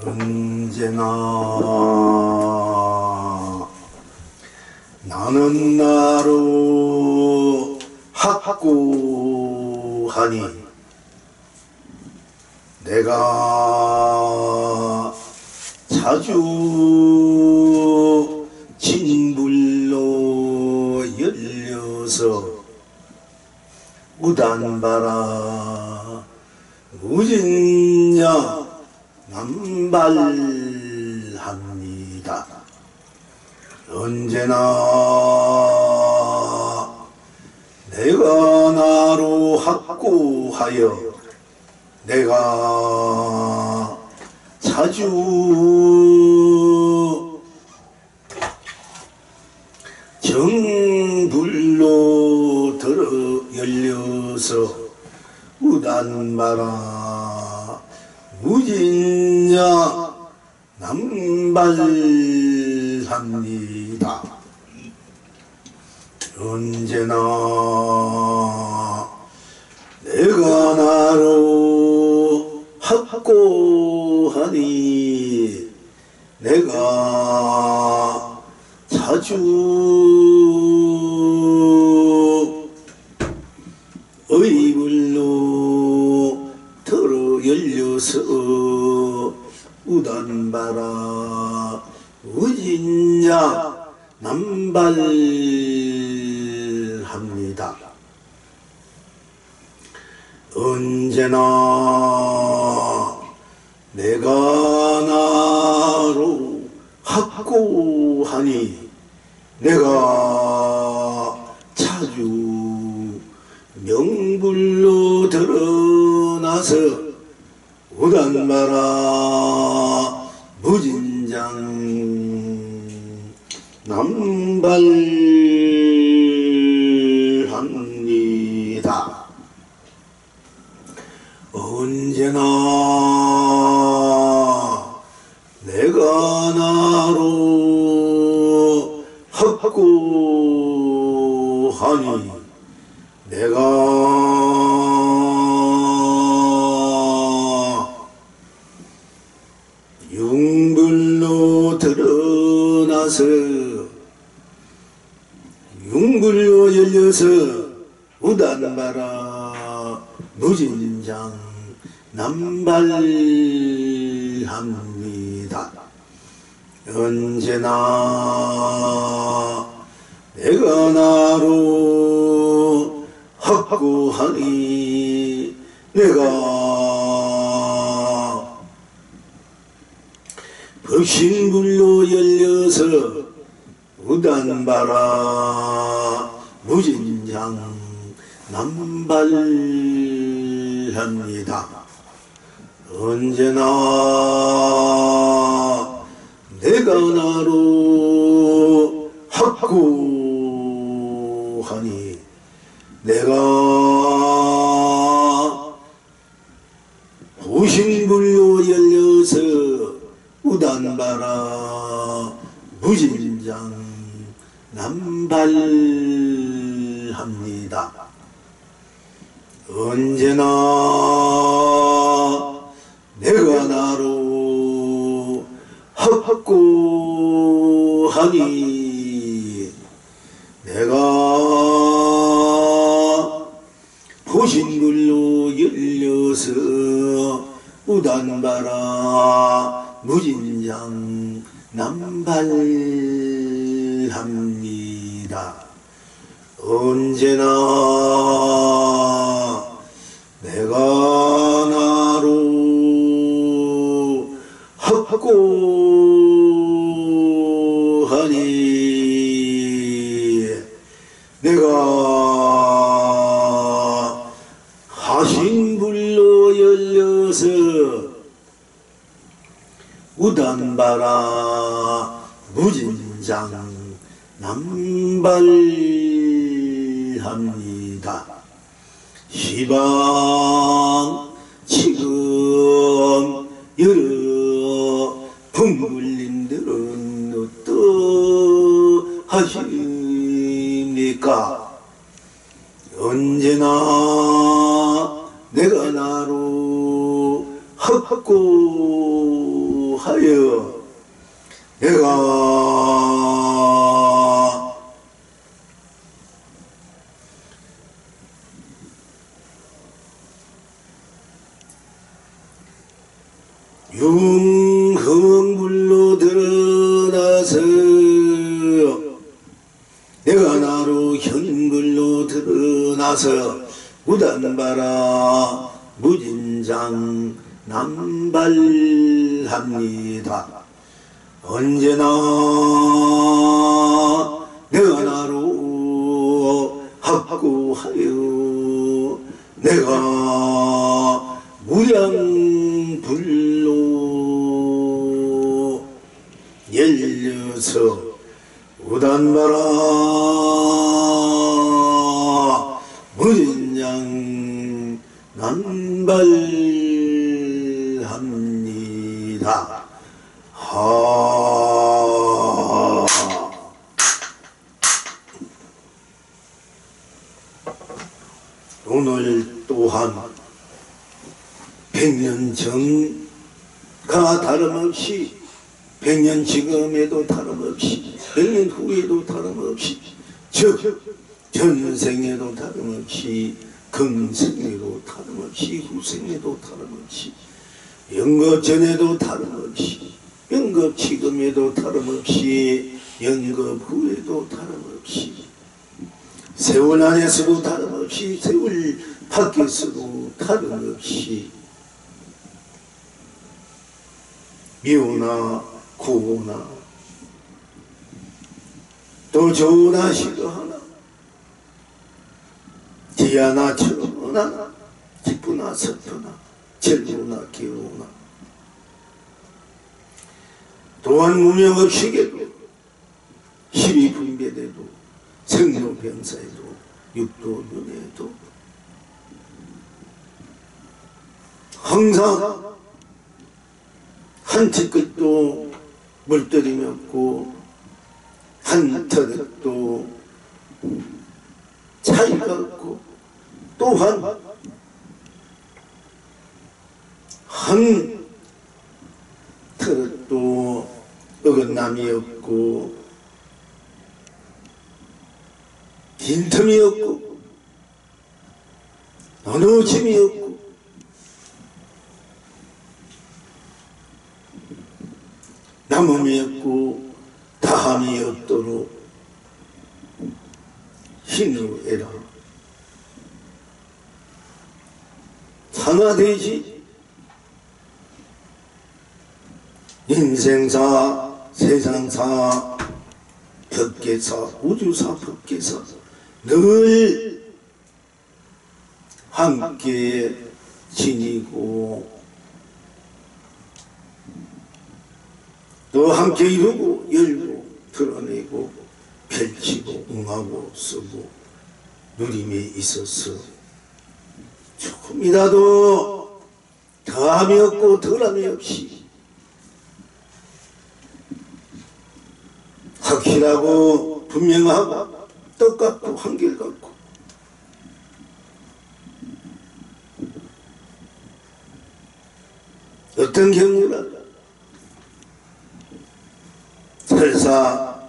언제나 나는 나로 확고하니 내가 자주 진불로 열려서 우단바라 무진야 남발합니다. 언제나 내가 나로 확고하여 내가 자주 정불로 들어 열려서 우단마라 무진야 남발합니다. 언제나 내가 나로 확고하니 내가 자주 의불로 들어 열려서 우단바라 우진야 남발합니다. 언제나 내가 나로 확고하니 내가 자주 명불로 드러나서 우단마라 무진장 남발합니다. 언제나 내가 나로 확고하니 내가 융불로 드러나서 융불로 열려서 우단바라 무진장 남발합니다. 언제나 내가 나로 확고하니 내가 법신불로 열려서 우단바라 무진장 남발합니다. 언제나 내가 나로 확고하니 내가 보신불로 열려서 우단바라 무진장 남발합니다. 언제나 내가 나로 확고하니 내가 보신불로 열려서 우단바라 무진장 남발합니다. 언제나 내가 나로 확고하니 내가 하신불로 열려서 우단바라 무진장 남발합니다. 시방 지금 여러 부물님들은 어떠하십니까? 언제나 내가 나로 확고하니 하여 내가 융흥불로 드러나서 내가 나로 현글로 드러나서 무단바라 무진장 남발합니다. 언제나 내가 나로 합구하여 내가 무량불로 열려서 무단바라 무진장 남발합니다. 오늘 또한 100년 전과 다름없이 100년 지금에도 다름없이 100년 후에도 다름없이 즉 전생에도 다름없이 금생에도 다름없이 후생에도 다름없이 영겁 전에도 다름없이 영겁 지금에도 다름없이 영겁 후에도 다름없이 세월 안에서도 다름없이 세월 밖에서도 다름없이 미우나 구우나 또 좋으나 싫어하나 지하나 천하나 기쁘나 슬프나 즐거우나 괴로우나 또한 무명 없이게도 힘이 분배돼도 생로병사에도 육도윤회에도 항상 한 티끌도 물들임이 없고 한 터득도 차이가 없고 또한 한 터득도 어긋남이 없고 빈틈이 없고 나눠짐이 없고 남음이 없고 다함이 없도록 힘으로해라. 상하되지 인생사 세상사 법계사 우주사 법계사 늘 함께 지니고 또 함께 이루고 열고 드러내고 펼치고 응하고 쓰고 누림에 있어서 조금이라도 더함이 없고 덜함이 없이 확실하고 분명하고 똑같고 한결같고 어떤 경우라도 설사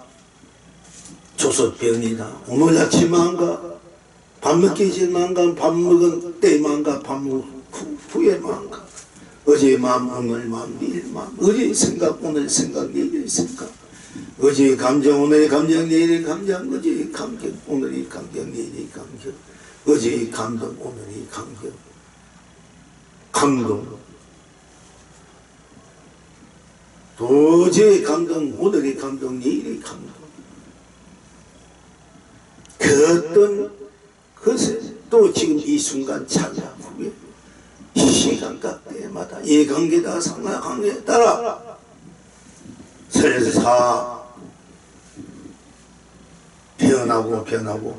조소병이나 오늘 아침만가 밥 먹기 전만가 밥 먹은 때만가 밥 먹은 후에만가 어제의 마음 오늘 마음 내일 마음 어제의 생각 오늘 생각 내일의 생각 어제의 감정 오늘의 감정 내일의 감정 어제의 감격 오늘의 감격 내일의 감격 어제의 감동 오늘의 감격 감동 또 어제의 감동 오늘의 감동 내일의 감동 그 어떤 것에 또 지금 이 순간 찰나 후에 시간과 때마다 이 관계다 상하 관계에 따라 설사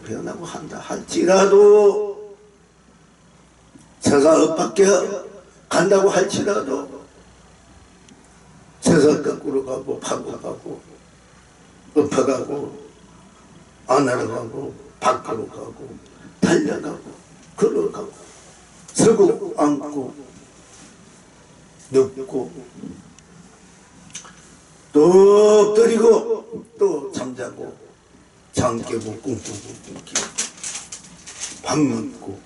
변하고 한다 할지라도 제가 엇밖에 간다고 할지라도 제가 거꾸로 가고 파고 가고 엎어가고 안으로 가고 밖으로 가고 달려가고 걸어가고 서고 앉고 눕고 또 엎드리고 또 잠자고 잠 깨고 꿈꾸고 꿈끼고 밥 먹고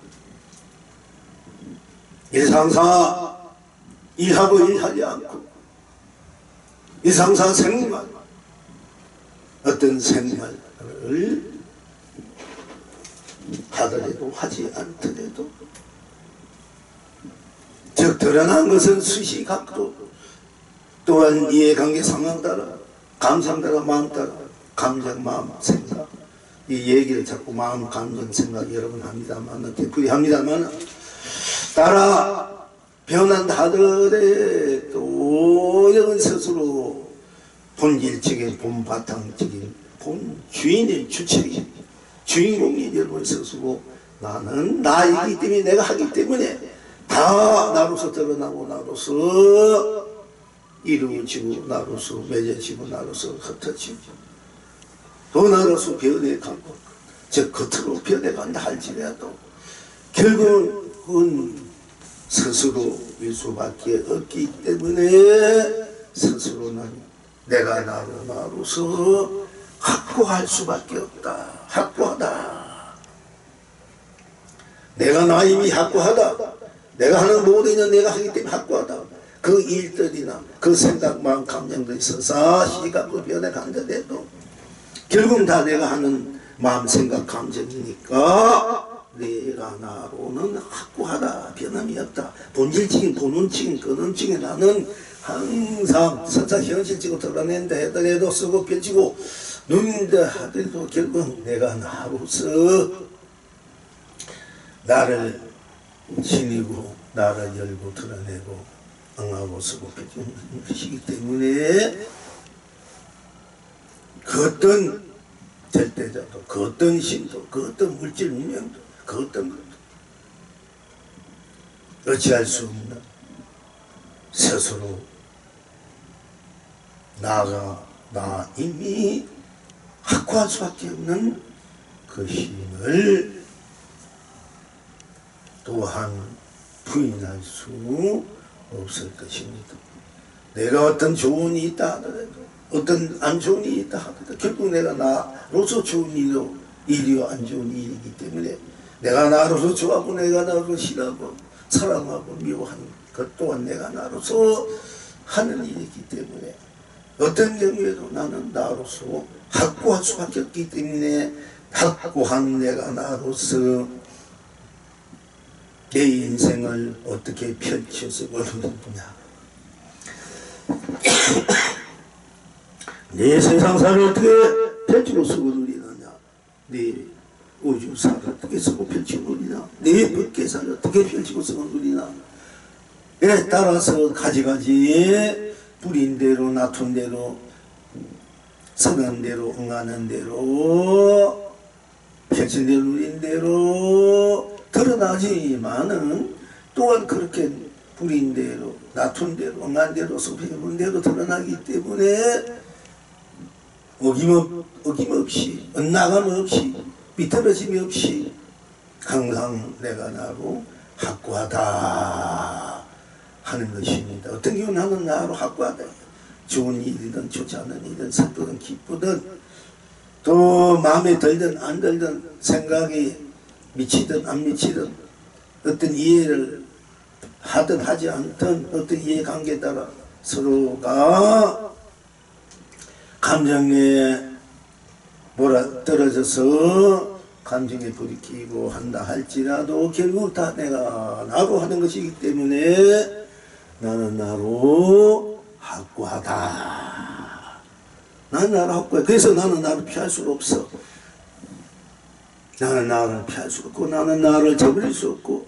일상사 일하고 일하지 않고 일상사 생활 어떤 생활을 하더라도 하지 않더라도 즉 드러난 것은 수시각도 또한 이해관계 상황 따라 감상 따라 마음 따라 감정 마음 생각 이 얘기를 자꾸 마음 감정 생각 여러 번 합니다만 되풀이 합니다만 따라 변한다 하더라도 여러분 스스로 본질적인 본바탕적인 본 주인인 주체인 주인공인 여러분 스스로 나는 나이기 때문에 내가 하기 때문에 다 나로서 드러나고 나로서 이루어지고 나로서 맺어지고 나로서 흩어지고 또 나로서 변해가고 즉 겉으로 변해간다 할지라도 결국은 스스로일 수밖에 없기 때문에 스스로는 내가 나로서 확고할 수밖에 없다. 확고하다. 내가 나임이 확고하다. 내가 하는 모든 일 내가 하기 때문에 확고하다. 그 일들이나 그 생각, 마음, 감정들이 있어서 시각으로 변해간다해도 결국 다 내가 하는 마음, 생각, 감정이니까 내가 나로는 확고하다. 변함이 없다. 본질적인, 본원적인, 근원적인 나는 항상 선사 현실적으로 드러낸다 하더라도 쓰고 펼치고 누린다 하더라도 결국 내가 나로서 나를 지니고 나를 열고 드러내고 응하고 쓰고 펼치는 것이기 때문에 그 어떤 절대자도 그 어떤 신도 그 어떤 물질 문명도 그 어떤 것도 어찌할 수 없는 스스로 나 이미 확고할 수밖에 없는 그 힘을 또한 부인할 수 없을 것입니다. 내가 어떤 조언이 있다 하더라도 어떤 안 좋은 일이 있다 하더라도 결국 내가 나로서 좋은 일이요 안 좋은 일이기 때문에 내가 나로서 좋아하고 내가 나로서 싫어하고 사랑하고 미워하는 것 또한 내가 나로서 하는 일이기 때문에 어떤 경우에도 나는 나로서 확고할 수밖에 없기 때문에 확고한 내가 나로서 내 인생을 어떻게 펼쳐서 보느냐 내 세상사를 어떻게 펼치고 쓰고 누리느냐 내 우주사를 어떻게 쓰고 펼치고 누리나 내 법계사를 어떻게 펼치고 쓰고 누리나에 따라서 가지가지 뿌린 대로 놔둔 대로 서는 대로 응하는 대로 펼친 대로 누린 대로 드러나지만은 또한 그렇게 뿌린 대로 놔둔 대로 응한 대로 섭해본 대로 드러나기 때문에 어김없이 엇나감 없이 비틀어짐이 없이 항상 내가 나로 확고하다 하는 것입니다. 어떤 경우는 나는 나로 확고하다. 좋은 일이든 좋지 않은 일이든 슬프든 기쁘든 또 마음에 들든 안 들든 생각이 미치든 안 미치든 어떤 이해를 하든 하지 않든 어떤 이해관계에 따라 서로가 감정에 몰아떨어져서 감정에 불이 끼고 한다 할지라도 결국 다 내가 나로 하는 것이기 때문에 나는 나로 확고하다. 나는 나로 확고해. 그래서 나는 나를 피할 수가 없어. 나는 나를 피할 수 없고 나는 나를 저버릴 수 없고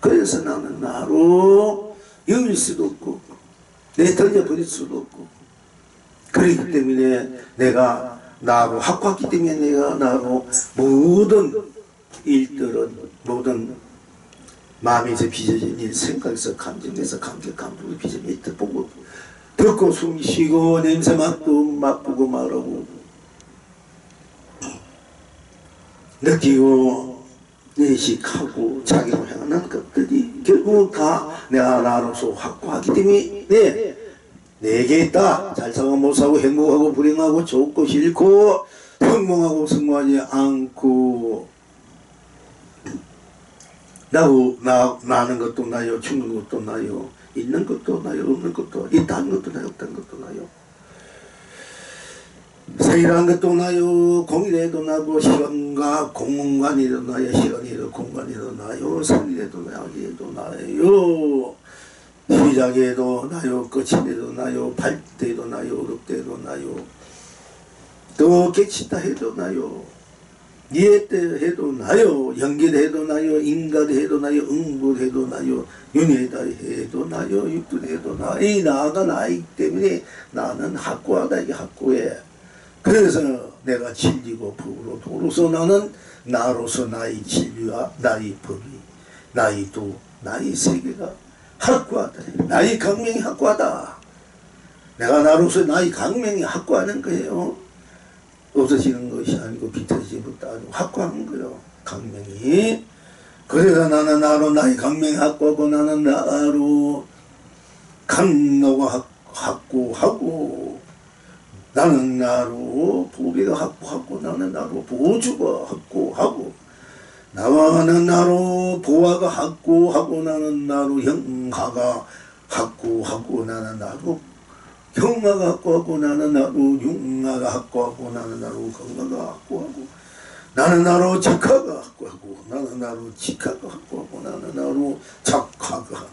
그래서 나는 나로 여길 수도 없고 내 던져버릴 수도 없고 그렇기 때문에 내가 나로 확고하기 때문에 내가 나로 모든 일들은 모든 마음에서 빚어진 일 생각에서 감정에서 감정으로 빚어진 일 보고 듣고 숨 쉬고 냄새 맡고 맛보고 말하고 느끼고 인식하고 자기로 향하는 것들이 결국 다 내가 나로서 확고하기 때문에 4개 있다. 잘 사고 못 사고 행복하고 불행하고 좋고 싫고 성공하고 성공하지 않고 나는 것도 나요. 죽는 것도 나요. 있는 것도 나요. 없는 것도 있다는 것도 나요. 없다는 것도 나요. 세일한 것도 나요. 공이라도 나고 시간과 공간이라도 나요. 시간이라도 공간이라도 나요. 성이라도 나요. 얘도 나요. 시작에도 나요. 끝인데도 나요. 발때도 나요. 어렵때도 나요. 또 깨친다 해도 나요. 이해때 해도 나요. 연기해도 나요. 인가해도 나요. 응부해도 나요. 윤회다 해도 나요. 육두해도 나요. 이 나가 나이기 때문에 나는 확고하다. 이게 확고해. 그래서 내가 진리고 법으로 도로서 나는 나로서 나의 진리와 나의 법이 나의 도 나의 세계가 확고하다. 나의 강명이 확고하다. 내가 나로서 나의 강명이 확고하는 거예요. 없어지는 것이 아니고 비틀어지는 것도 아니고 확고한 거예요. 강명이. 그래서 나는 나로 나의 강명이 확고하고 나는 나로 강노가 확고하고 나는 나로 보배가 확고하고 나는 나로 보주가 확고하고 나는 나로 보화가 확고하고 나는 나로 형하가 확고하고 나는 나로 경마가 확고하고 나는 나로 융마가 확고하고 나는 나로 건강가 확고하고 나는 나로 착화가 확고하고 나는 나로 직화가 확고하고 나는 나로 착화가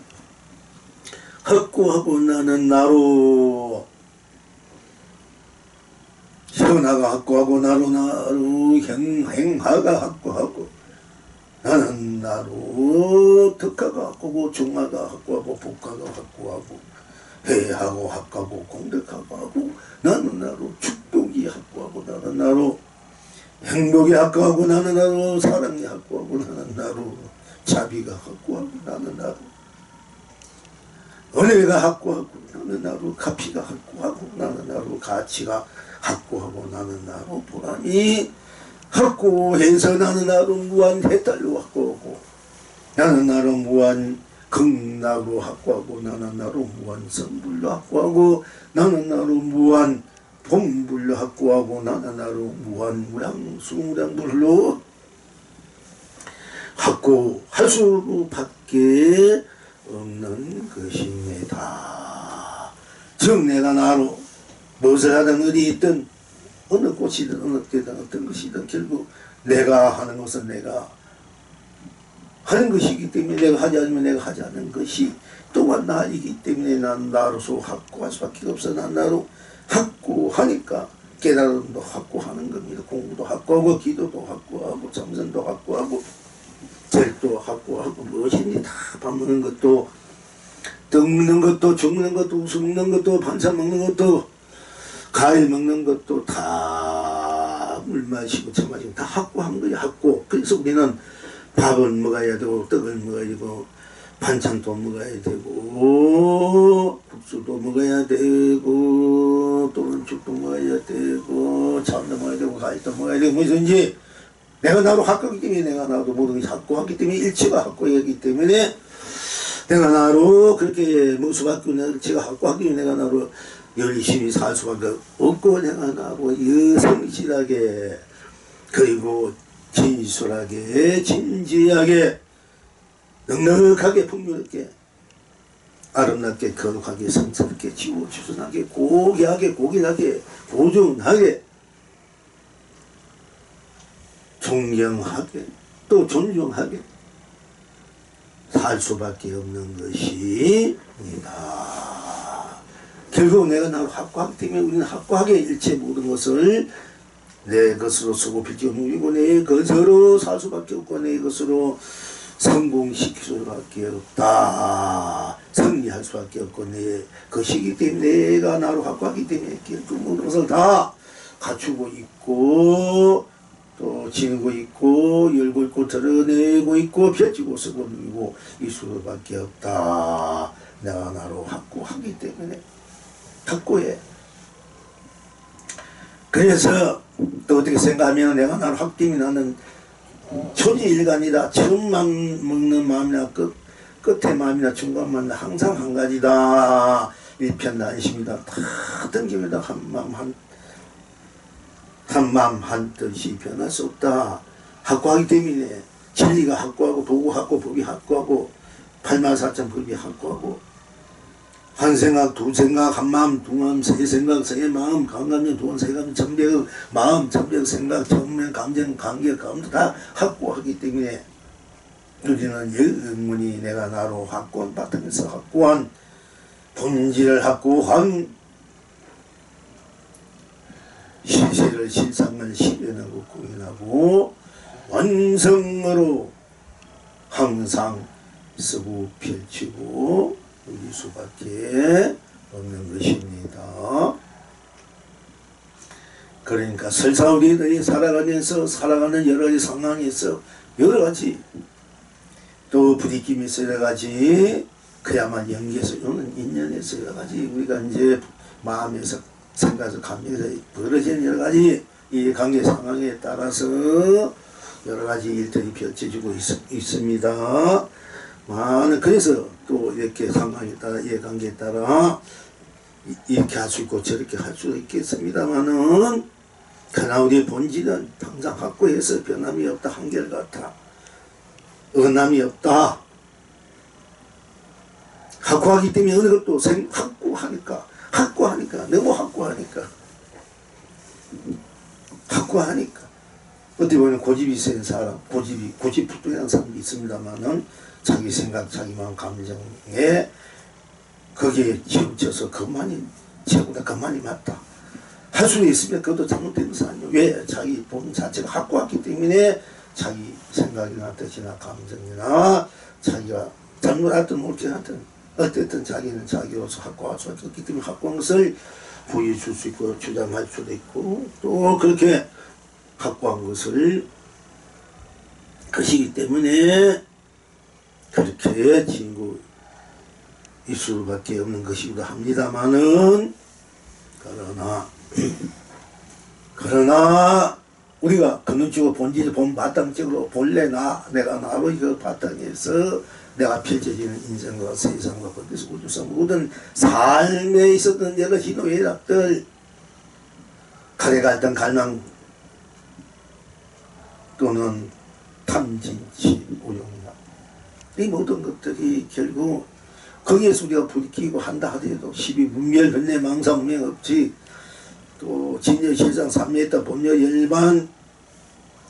확고하고 나는 나로 현화가 확고하고 나로 행하가 확고하고 나는 나로 덕화가 확고하고 중화가 확고하고 복화가 확고하고 회하고 합하고 공덕하고 하고 나는 나로 축복이 확고하고 나는 나로 행복이 확고하고 나는 나로 사랑이 확고하고 나는 나로 자비가 확고하고 나는 나로 은혜가 확고하고 나는 나로 가피가 확고하고 나는 나로 가치가 확고하고 나는 나로 보람이 확고해서 나는 나로 무한 해탈로 확고하고 나는 나로 무한 극락으로 확고하고 나는 나로 무한 성불로 확고하고 나는 나로 무한 본불로 확고하고 나는 나로 무한 무량수무량불로 확고할 수밖에 없는 것입니다. 즉 내가 나로 무엇을 하든 어디 있든 어느 곳이든 어느 때든 어떤 것이든 결국 내가 하는 것은 내가 하는 것이기 때문에 내가 하지 않으면 내가 하지 않는 것이 또한 나이기 때문에 난 나로서 확고할 수밖에 없어. 난 나로 확고하니까 깨달음도 확고하는 겁니다. 공부도 확고하고 기도도 확고하고 참선도 확고하고 절도 확고하고 무엇인지 다 밥 먹는 것도 떡 먹는 것도 죽 먹는 것도 우수 먹는 것도 반찬 먹는 것도 과일 먹는 것도 다 물 마시고 차 마시고 다 확고한 거야. 확고. 그래서 우리는 밥을 먹어야 되고 떡을 먹어야 되고 반찬도 먹어야 되고 국수도 먹어야 되고 또는 죽도 먹어야 되고 참도 먹어야 되고 과일도 먹어야 되고 뭐든지 내가 나로 확고하기 때문에 내가 나도 모든 것이 확고하기 때문에 일체가 확고하기 때문에 내가 나로 그렇게 먹을 수밖에 없는 일체가 확고하기 때문에 내가 나로 열심히 살 수밖에 없고 내가 나로 성실하게 그리고 진솔하게 진지하게 넉넉하게 풍요롭게 아름답게 거룩하게 성스럽게 지고지순하게 고귀하게 고귀하게 고준하게 존경하게 또 존중하게 살 수밖에 없는 것입니다. 결국 내가 나로 확고하기 때문에 우리는 확고하게 일체 모든 것을 내 것으로 쓰고 빌지고 누리고 내 것으로 살 수밖에 없고 내 것으로 성공시킬 수밖에 없다. 승리할 수밖에 없고 내 것이기 때문에 내가 나로 확고하기 때문에 결국 모든 것을 다 갖추고 있고 또 지니고 있고 열고 있고 드러내고 있고 펼치고 쓰고 누리고 이 수밖에 없다. 내가 나로 확고하기 때문에 확고해. 그래서 또 어떻게 생각하면 내가 나로 확증이 나는 초지일간이다. 처음 먹는 마음이나 끝에 마음이나 중간 마음이나 항상 한 가지다. 일편단심이다. 다 등기마다 한마음 한뜻이 변할 수 없다. 확고하기 때문에 진리가 확고하고 도구 확고 법이 확고하고 84,000법이 확고하고 한 생각 두 생각 한 마음 두 마음 세 생각 세 마음 감감정 두원 세감 천백 마음 천백 생각 정면 감정 관계 감도 다 확고하기 때문에 우리는 영원히 내가 나로 확고한 바탕에서 확고한 본질을 확고한 실세를 실상을 실현하고 공연하고 완성으로 항상 쓰고 펼치고 우리 수밖에 없는 것입니다. 그러니까 설사 우리들이 살아가는 여러가지 상황에서 여러가지 또 부딪힘에서 여러가지 그야만 연계에서 오는 인연에서 여러가지 우리가 이제 마음에서 생각에서 감정에서 벌어지는 여러가지 이 관계 상황에 따라서 여러가지 일들이 펼쳐지고 있습니다. 그래서 또 이렇게 상황에 따라 이해관계에 따라 이렇게 할 수 있고 저렇게 할 수도 있겠습니다만은 그러나 우리의 본질은 항상 확고해서 변함이 없다. 한결같아. 언함이 없다. 확고하기 때문에 어느 것도 확고하니까 너무 확고하니까 어떻게 보면 고집이 센 사람 고집부동한 사람이 있습니다만은 자기 생각 자기 마음 감정에 거기에 치우쳐서 그만이 최고다 그만이 맞다 할 수는 있으면 그것도 잘못된 것은 아니에요. 왜? 자기 본 자체가 확고하기 때문에 자기 생각이나 뜻이나 감정이나 자기가 잘못하든 옳게 하든 어쨌든 자기는 자기로서 확고할 수 없기 때문에 확고한 것을 보여줄 수 있고 주장할 수도 있고 또 그렇게 확고한 것이기 때문에 그렇게 친구 일 수밖에 없는 것이기도 합니다만은 그러나 우리가 근원적으로 본질을 본 바탕적으로 본래 내가 나로 그 바탕에서 내가 펼쳐지는 인생과 세상과 거기서 우주상 모든 삶에 있었던 여러 희노애락들 칼에 갈던 갈망 또는 탐진치 우용이나 이 모든 것들이 결국 거기에서 우리가 부딪히고 한다 하더라도 시비분멸 변내망상 운명 없지 또 진여실상 삼매했다 본여열반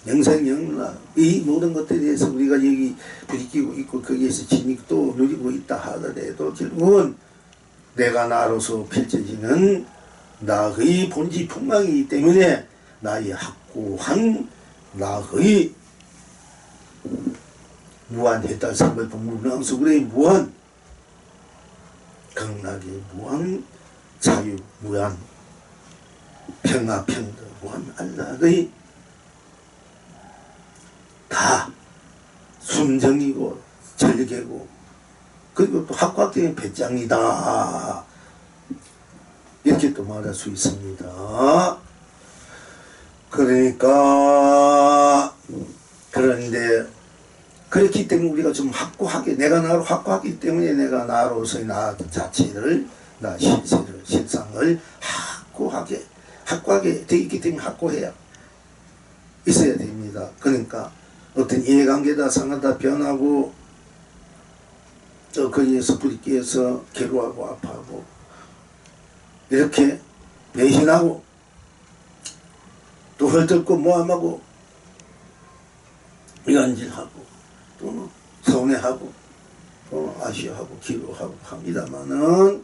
영생영락 이 모든 것들에 대해서 우리가 여기 부딪히고 있고 거기에서 진익도 누리고 있다 하더라도 결국은 내가 나로서 펼쳐지는 나의 본질 풍망이기 때문에 나의 확고한 나의 무한 해탈 성불 무명수불의 무한 극락의 무한 자유 무한 평화 평등 무한 안락의 다 순정이고 절개고 그리고 또 확고하게 배짱이다 이렇게 또 말할 수 있습니다. 그런데 그렇기 때문에 우리가 좀 확고하게 내가 나로 확고하기 때문에 내가 나로서의 나 자체를 나 실세를 실상을 확고하게 되어 있기 때문에 확고해야 있어야 됩니다. 그러니까 어떤 이해관계다 상하다 변하고 거기에서 부딪혀서 괴로워하고 아파하고 이렇게 배신하고 또 헐뜯고 모함하고 이간질하고 또 서운해하고 또 아쉬워하고 기로하고 합니다마는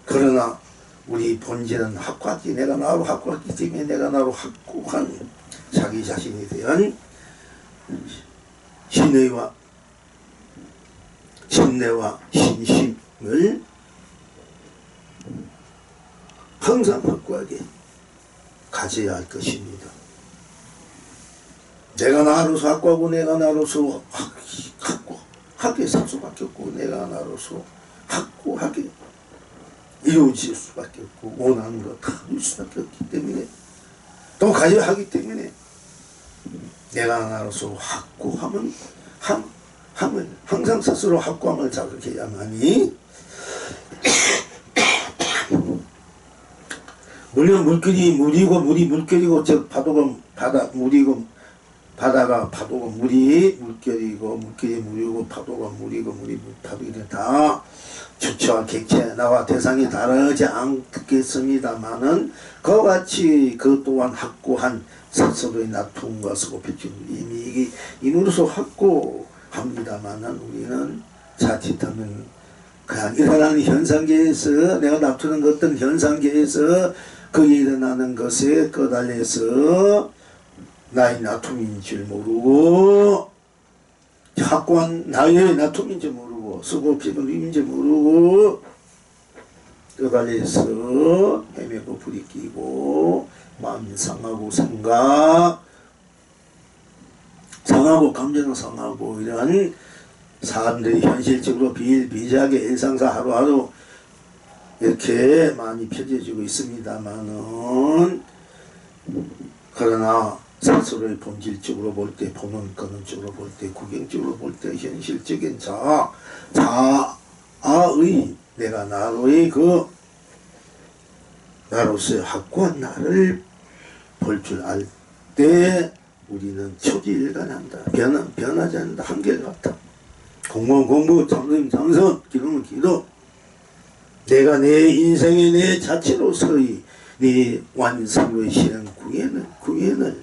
그러나 우리 본질은 확고하기 내가 나로 확고하기 때문에 내가 나로 확고한 자기 자신에 대한 신뢰와 신심을 항상 확고하게 가져야 할 것입니다. 내가 나로서 확고하고 내가 나로서 확고하게 살 수밖에 없고 내가 나로서 확고하게 이루어질 수밖에 없고 원하는 거 다 이룰 수밖에 없기 때문에 또 가져야 하기 때문에 내가 나로서 확고함을 항상 스스로 확고함을 자극해야만이 물론 물결이 물이고 물이 물결이고 즉 파도가 바다 물이고 바다가 파도가 물이 물결이고 물결이 물이고 파도가 물이고 물이 파도이고 다 주체와 객체 나와 대상이 다르지 않겠습니다마는 그와 같이 그 또한 확고한 스스로의 나툼과 스고피춤 이미 임으로서 확고합니다마는 우리는 자칫하면 그냥 일어나는 현상계에서 내가 다투는 어떤 현상계에서 그에 일어나는 것에 끄달려서 나의 나툼인 줄 모르고 확고한 나의 나툼인 줄 모르고 스고피춤인 줄 모르고 끄달려서 헤매고 부리끼고 마음이 상하고 상하고 감정은 상하고 이러한 사람들이 현실적으로 비일비재하게 일상사 하루하루 이렇게 많이 펴져지고 있습니다만은 그러나 스스로의 본질적으로 볼 때 보는 근원적으로 볼 때 구경적으로 볼 때 현실적인 자아의 내가 나로의 그 나로서의 확고한 나를 볼 줄 알 때 우리는 초지일관한다. 변하지 않는다. 한결같다. 공부, 장선, 기도는 기도. 내가 내 인생의 내 자체로서의 내 완성의 실현 구현을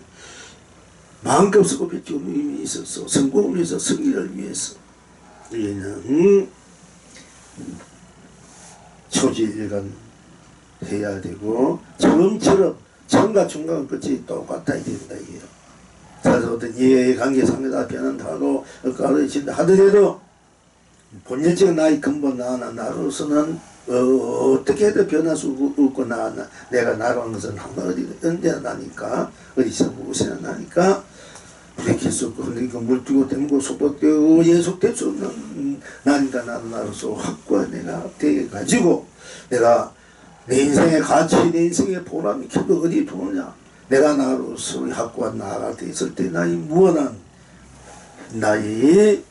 마음껏 쓰고 펼치는 의미 있어서 성공을 위해서 승리를 위해서 우리는 초지일관 해야 되고 처음처럼 처음과 중간 끝이 똑같아야 된다 이게요. 그래서 어떤 이해관계상에다 변한다고 가르친다 하더라도 본질적인 나의 근본 나로서는 어떻게 해도 변할 수 없고 내가 나라는 것은 항상 언제나 나니까 어디서 무엇이나 나니까 불행할 수 없고 흘리고 물뜨고 댐고 속박되고 예속될 수 없는 나니까 나로서 확고한 내가 되어가지고 내가 내 인생의 가치, 내 인생의 보람이 결국 어디 두느냐. 내가 나로서 확고한 나가 되었을 때 나의 무한한 나의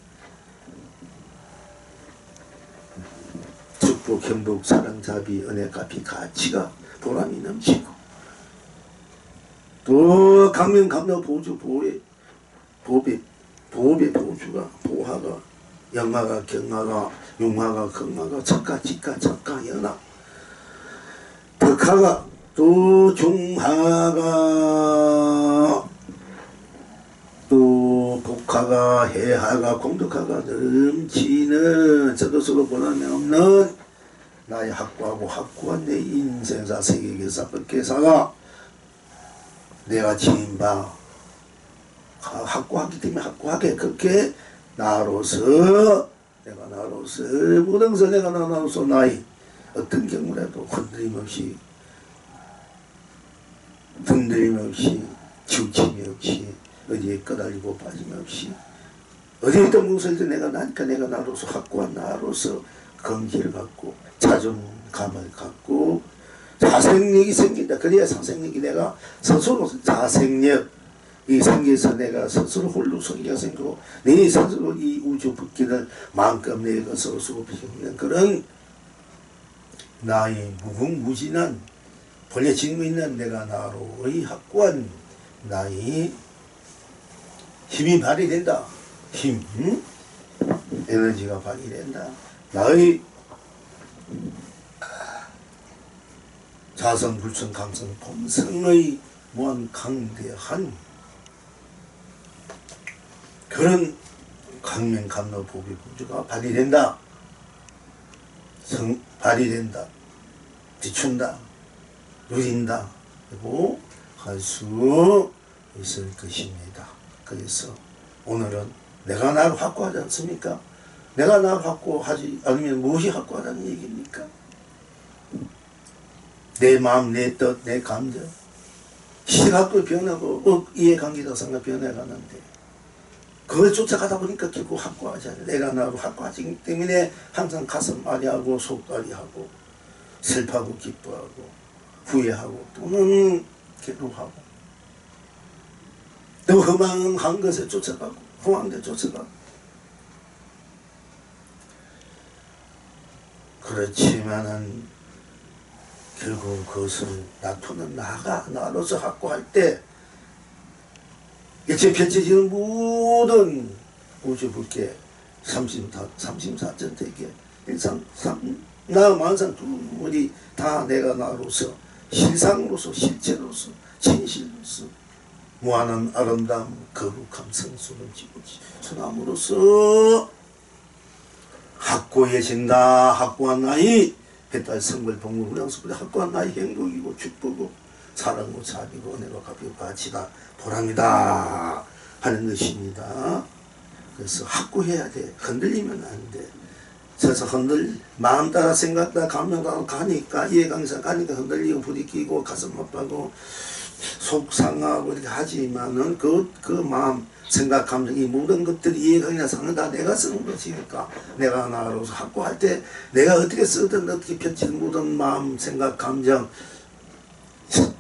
축복, 행복, 사랑, 자비, 은혜, 값이 가치가 보람이 넘치고 또 강명, 감로, 보주, 보배, 보주가 보화가 영화가 경화가 용화가 건화가 착가, 직가, 착가, 연화 덕화가 또 중하가 또 복화가 해하가 공덕화가 넘치는 저도서로 보람이 없는 나의 확고한 내 인생사 세계계사 법계사가 내가 지은 바 확고하기 때문에 확고하게 그렇게 나로서 내가 나로서 모든 것을 내가 나로서 나의 어떤 경우라도 흔들림 없이 지우침이 없이 어디에 끄달리고 빠짐없이 어디에 있던 무엇을 내가 나니까 내가 나로서 확고한 나로서 긍지를 갖고 자존감을 갖고 자생력이 생긴다. 그래야 자생력이 내가 스스로 자생력이 생겨서 내가 스스로 홀로서기가 생기고 내 스스로 이 우주 법기를 마음껏 내 것으로 쓰고 피우는 그런 나의 무궁무진한 본래 지니고 있는 내가 나로의 확고한 나의 힘이 발휘된다. 에너지가 발휘된다. 나의 자성, 불성, 강성, pom성의 무한 강대한 그런 강명, 감로, 보비, 부주가 발휘된다. 발휘된다. 비춘다. 누린다. 그리고 할 수 있을 것입니다. 그래서 오늘은 내가 나를 확고하지 않습니까? 내가 나를 확고하지 않으면 무엇이 확고하다는 얘기입니까? 내 마음, 내 뜻, 내 감정 시각도 변하고 이해관계도 상관 변해가는데 그걸 쫓아가다 보니까 결국 확고하지 않아요. 내가 나를 확고하기 때문에 항상 가슴 아리하고 속 아리하고 슬퍼하고 기뻐하고 후회하고 또는 괴로워하고 또 허망한 것에 쫓아가고 허망한 데 쫓아가고 그렇지만은 결국 그것을 나토는 나로서 확고할 때 일체 펼쳐지는 모든 우주불계 34전 대계 일상 나 만상 두물이 다 내가 나로서 실상으로서 실체로서 진실로서 무한한 아름다움 거룩함 성수는 지고지 선함으로써 확고해진다. 확고한 나의 해탈 성불 동물 우량수보다 확고한 나의 행복이고 축복이고 사랑고 자비고 은혜고 값이고 가치다 보람이다 하는 것입니다. 그래서 확고해야 돼. 흔들리면 안 돼. 그래서 마음 따라 생각 따라 감정 따라 가니까 이해관계상 가니까 흔들리고 부딪히고 가슴 아파하고 속상하고 이렇게 하지만은 그 마음 생각 감정 이 모든 것들이 이해관계나 상은 다 내가 쓰는 것이니까 내가 나로서 확고할 때 내가 어떻게 쓰든 어떻게 펼치는 모든 마음 생각 감정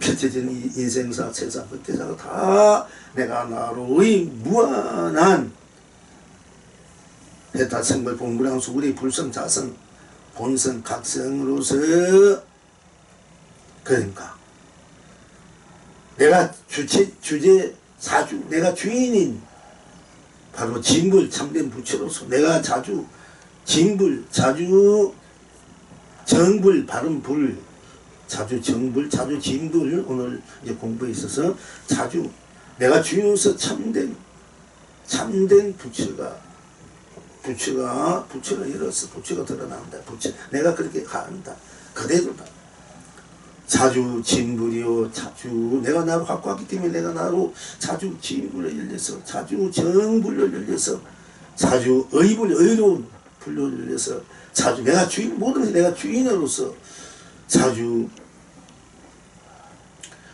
펼쳐지는 인생사 세상 그때사가 다 내가 나로의 무한한 해탈생물 본무량수 우리 불성자성 본성 각성으로서 그러니까 내가 주제 사주 내가 주인인 바로 진불 참된 부처로서 내가 자주 진불 자주 정불 바른 불 자주 정불 자주 진불 오늘 이제 공부에 있어서 자주 내가 주인으로서 참된 부처가 일어서 부처가 드러난다. 부처 내가 그렇게 한다. 그대로다. 자주 진불이요 자주 내가 나로 확고하기 때문에 내가 나로 자주 진불을 열려서 자주 정불을 열려서 자주 의로운 불을 열려서 자주 내가 주인 모든 것이 내가 주인으로서 자주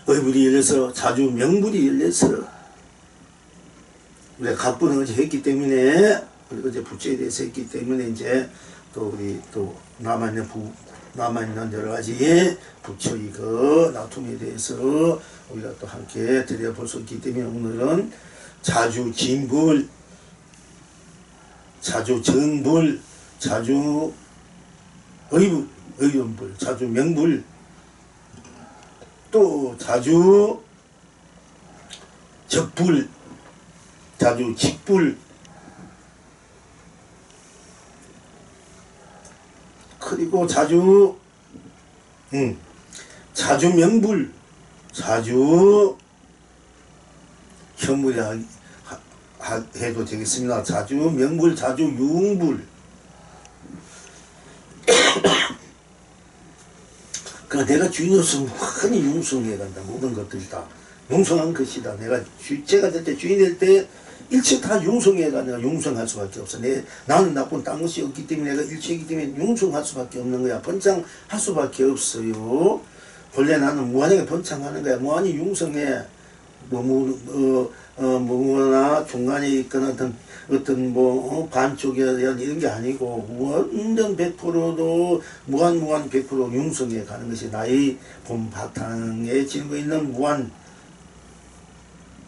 의불이 열려서 자주 명불이 열려서 우리가 각본을 어제 했기 때문에 우리 어제 부처에 대해서 했기 때문에 이제 또 우리 또 남아있는 여러 가지 부처의 그 나툼에 대해서 우리가 또 함께 들여볼 수 있기 때문에 오늘은 자주 진불, 자주 정불, 자주 의연불, 자주 명불, 또 자주 적불, 자주 직불, 그리고 자주 명불, 자주 현물이 해도 되겠습니다. 자주 명불, 자주 융불. 그러니까 내가 주인으로서 많이 융성해 간다. 모든 것들이 다 융성한 것이다. 내가 주체가 될 때 주인이 될 때 일체 다 융성해가 내가 융성할 수밖에 없어. 나는 나쁜 딴 것이 없기 때문에 내가 일체이기 때문에 융성할 수밖에 없는 거야. 번창할 수밖에 없어요. 본래 나는 무한하게 번창하는 거야. 무한히 융성해. 뭐나 중간에 있거나 어떤 반쪽이야 이런 게 아니고 완전 100%도 무한 100% 융성해 가는 것이 나의 본 바탕에 지니고 있는 무한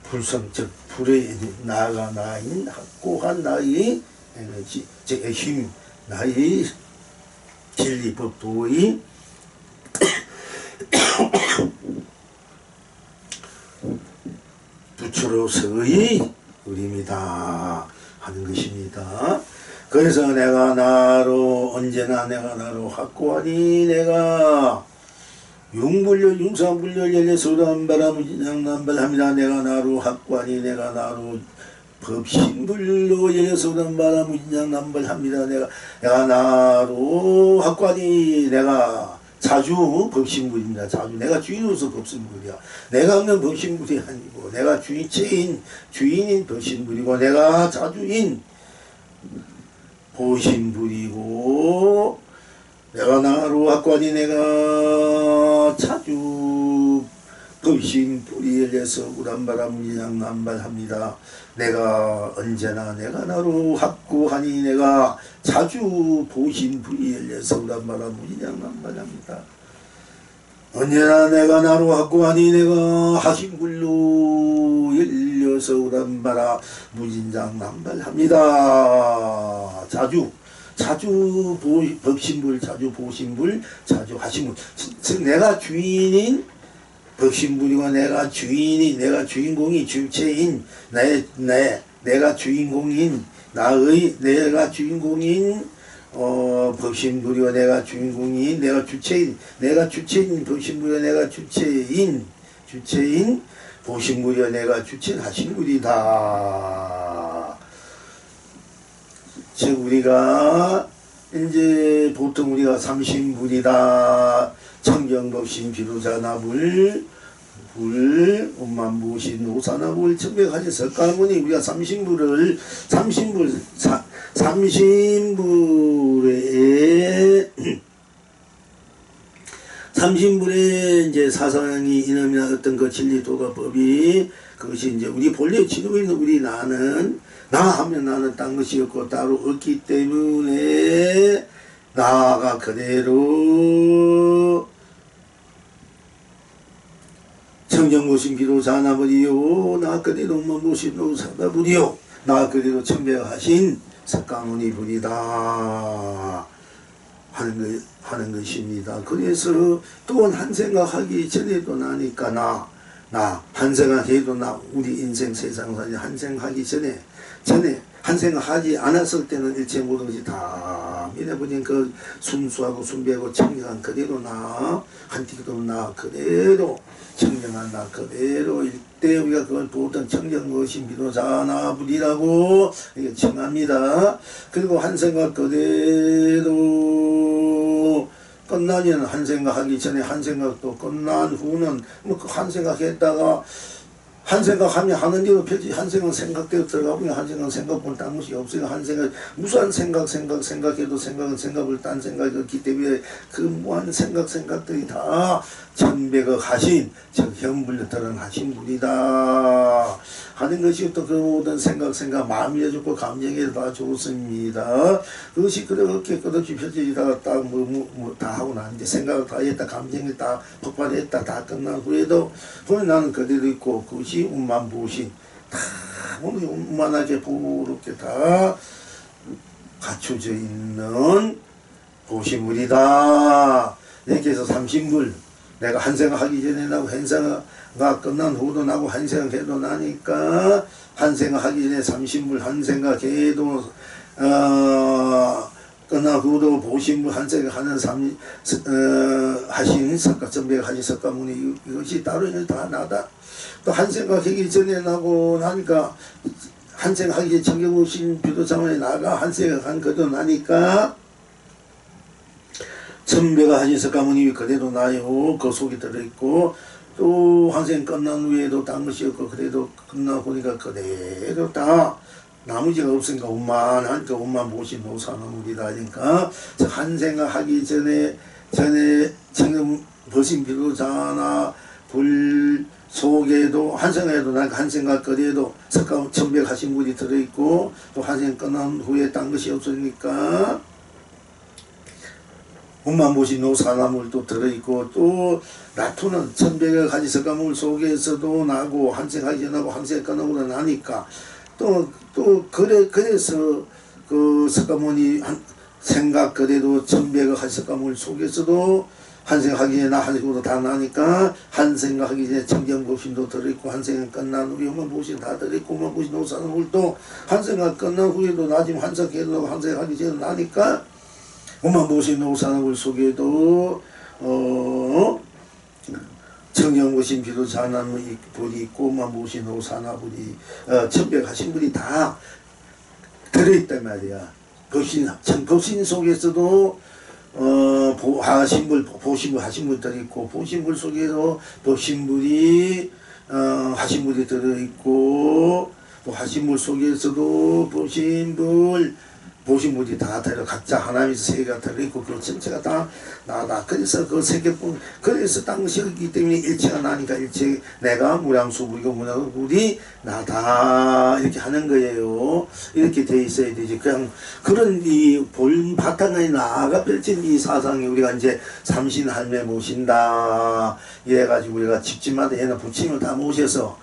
불성 즉 불의 나아가 나인 확고한 나의 에너지 즉 힘 나의 진리 법도의 부처로서의 우리입니다 하는 것입니다. 그래서 내가 나로 언제나 내가 나로 확고하니 내가 융불열 융상불열 열려소란바람 진양남발합니다. 내가 나로 확고하니 내가 나로 법신불로 열려소란바람 진양남발합니다. 내가 나로 확고하니 내가 자주 법신불입니다. 자주 내가 주인으로서 법신불이야. 내가 없는 법신불이 아니고 내가 주인인 법신불이고 내가 자주인 보신불이고 내가 나로 확고하니 내가 자주 법신불이 열려서 우란바람 진양남발합니다. 내가 언제나 내가 나로 확고하니 내가 자주 보신불이 열려서 우란바람 진양남발합니다. 언제나 내가 나로 확고하니 내가 하신불로 열려서 우란바라 무진장 남발합니다. 자주 자주 법신불, 자주 보신불, 자주 하신불. 즉 내가 주인인 법신불이고 내가 주인이, 내가 주인공이 주체인 내가 주인공인 내가 주인공인 법신불이고 내가 주인공인 내가 주체인 법신불이고 내가 주체인 보신불이고 내가 주체인 하신불이다. 즉 우리가 이제 보통 우리가 삼신불이다. 청정법신 비로자나불 불 음만무신 노사나불 청백하지 석가모니 우리가 삼신불에 이제 사상이 이놈이나 어떤 그 진리도가 법이 그것이 이제 우리 본래 지니고 있는 우리 나는 나 하면 나는 딴 것이 없고 따로 없기 때문에 나가 그대로 청정보신 비로자나불이요 나 그대로 음만무신 노사나불이요 나 그대로 청백하신 석가모니 불이다 하는 것입니다. 그래서 또 한 생각하기 전에도 나니까 한 생각해도 우리 인생 세상살이 한 생각하기 전에 한 생각하지 않았을 때는 일체 모든 것이 다 믿어버린 그 순수하고 순비하고 청정한 그대로 한티도 그대로 청정한 그대로 일대 우리가 그걸 보던 청정무엇인 비로자나불이라고 이게 청합니다. 그리고 한 생각 그대로 끝나면 한 생각하기 전에 한 생각도 끝난 후는 뭐 그 한 생각했다가 한 생각하면 하는 대로 펼치 한 생각 생각대로 들어가고 한 생각 생각본 딴 것이 없으니까 한 생각 무수한 생각해도 생각은 생각을 딴 생각이 없기 때문에 그 무한 생각들이 다 천백억 하신 즉 현불들은 하신 분이다 하는 것이 또 그 모든 생각 마음이 좋고 감정이 다 좋습니다. 그것이 그렇게 끝없이 펼쳐지다가 딱 다 하고 난 이제 생각을 다 했다 감정이 다 폭발했다 다 끝난 후에도 보면 나는 그대로 있고 그것이 운만보신 다 오늘 운만하게 보롭게 다 갖춰져 있는 보신물이다. 이렇게 해서 삼신불 내가 한 생각하기 전에 나고 한 생각가 끝난 후도 나고 한 생각해도 나니까 한 생각하기 전에 삼신불 한 생각해도 끝난 후도 보신불 한 생각하는 하신 석가천백 하신 석가모니 이것이 따로 다 나다. 또 한 생각하기 전에 나고 나니까 한 생각하기 전에 청정무신 비로자만에 나가 한 생각한 그도 나니까 천배가 하신 석가모님이 그대로 나요. 그 속에 들어있고 또 한 생각 끝난 후에도 딴 것이 없고 그래도 끝나고 보니까 그대로 다 나머지가 없으니까 원만하니까 원만보신 노사나물이다 하니까 한 생각하기 전에 청정보신 비로자나 불 속에도 한 생각에도 나니까 한 생각 거리에도 석가 천백 하신 분이 들어있고 또 한 생각 끝난 후에 딴 것이 없으니까 원만보신 노사나물도 들어있고 또 나투는 천백을 가지 석가물 속에서도 나고 한 생각 하기 전하고 한 생각 끝나고 나니까 그래서 그 석가모니 생각 그래도 천백을 가지 석가물 속에서도 한 생각하기 전에 한 생각으로 다 나니까 한 생각하기 전에 청정보신도 들어있고 한 생각 끝난 후에 원만보신 다 들어있고 원만보신 노사나물도 한 생각 끝난 후에도 나지만 한 생각해도 한 생각하기 전에 나니까 원만보신 노사나물 속에도 청정보신 비로자나물이 있고 원만보신 노사나물이 천백하신 분이 다 들어있단 말이야. 법신 속에서도 보신불 하신 분들이 있고 보신불 속에서 법신불이 하신 분이 들어있고 또 하신불 속에서도 보신불이 다 들어 각자 하나님에서 세 개가 들어있고 그 전체가 다 나다. 그래서 그 세 개뿐 그래서 당시였기 때문에 일체가 나니까 일체 내가 무량수불이고 무량수불이 나다 이렇게 하는 거예요. 이렇게 돼 있어야 되지. 그냥 그런 이 본 바탕에 나아가 펼친 이 사상이 우리가 이제 삼신할매 모신다 이래가지고 우리가 집집마다 얘는 부침을 다 모셔서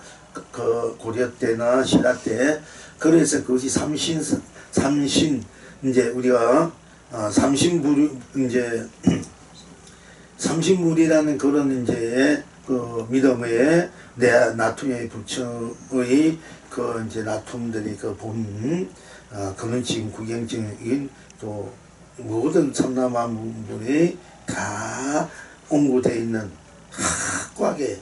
그 고려 때나 신라 때 그래서 그것이 삼신 이제 우리가 삼신불 이제 삼신불이라는 그런 이제 그 믿음의 내 나툼의 부처의 그 이제 나툼들이 그 본 그는 지금 구경증인 또 모든 참나만물이 다 옹구되어 있는 꽉에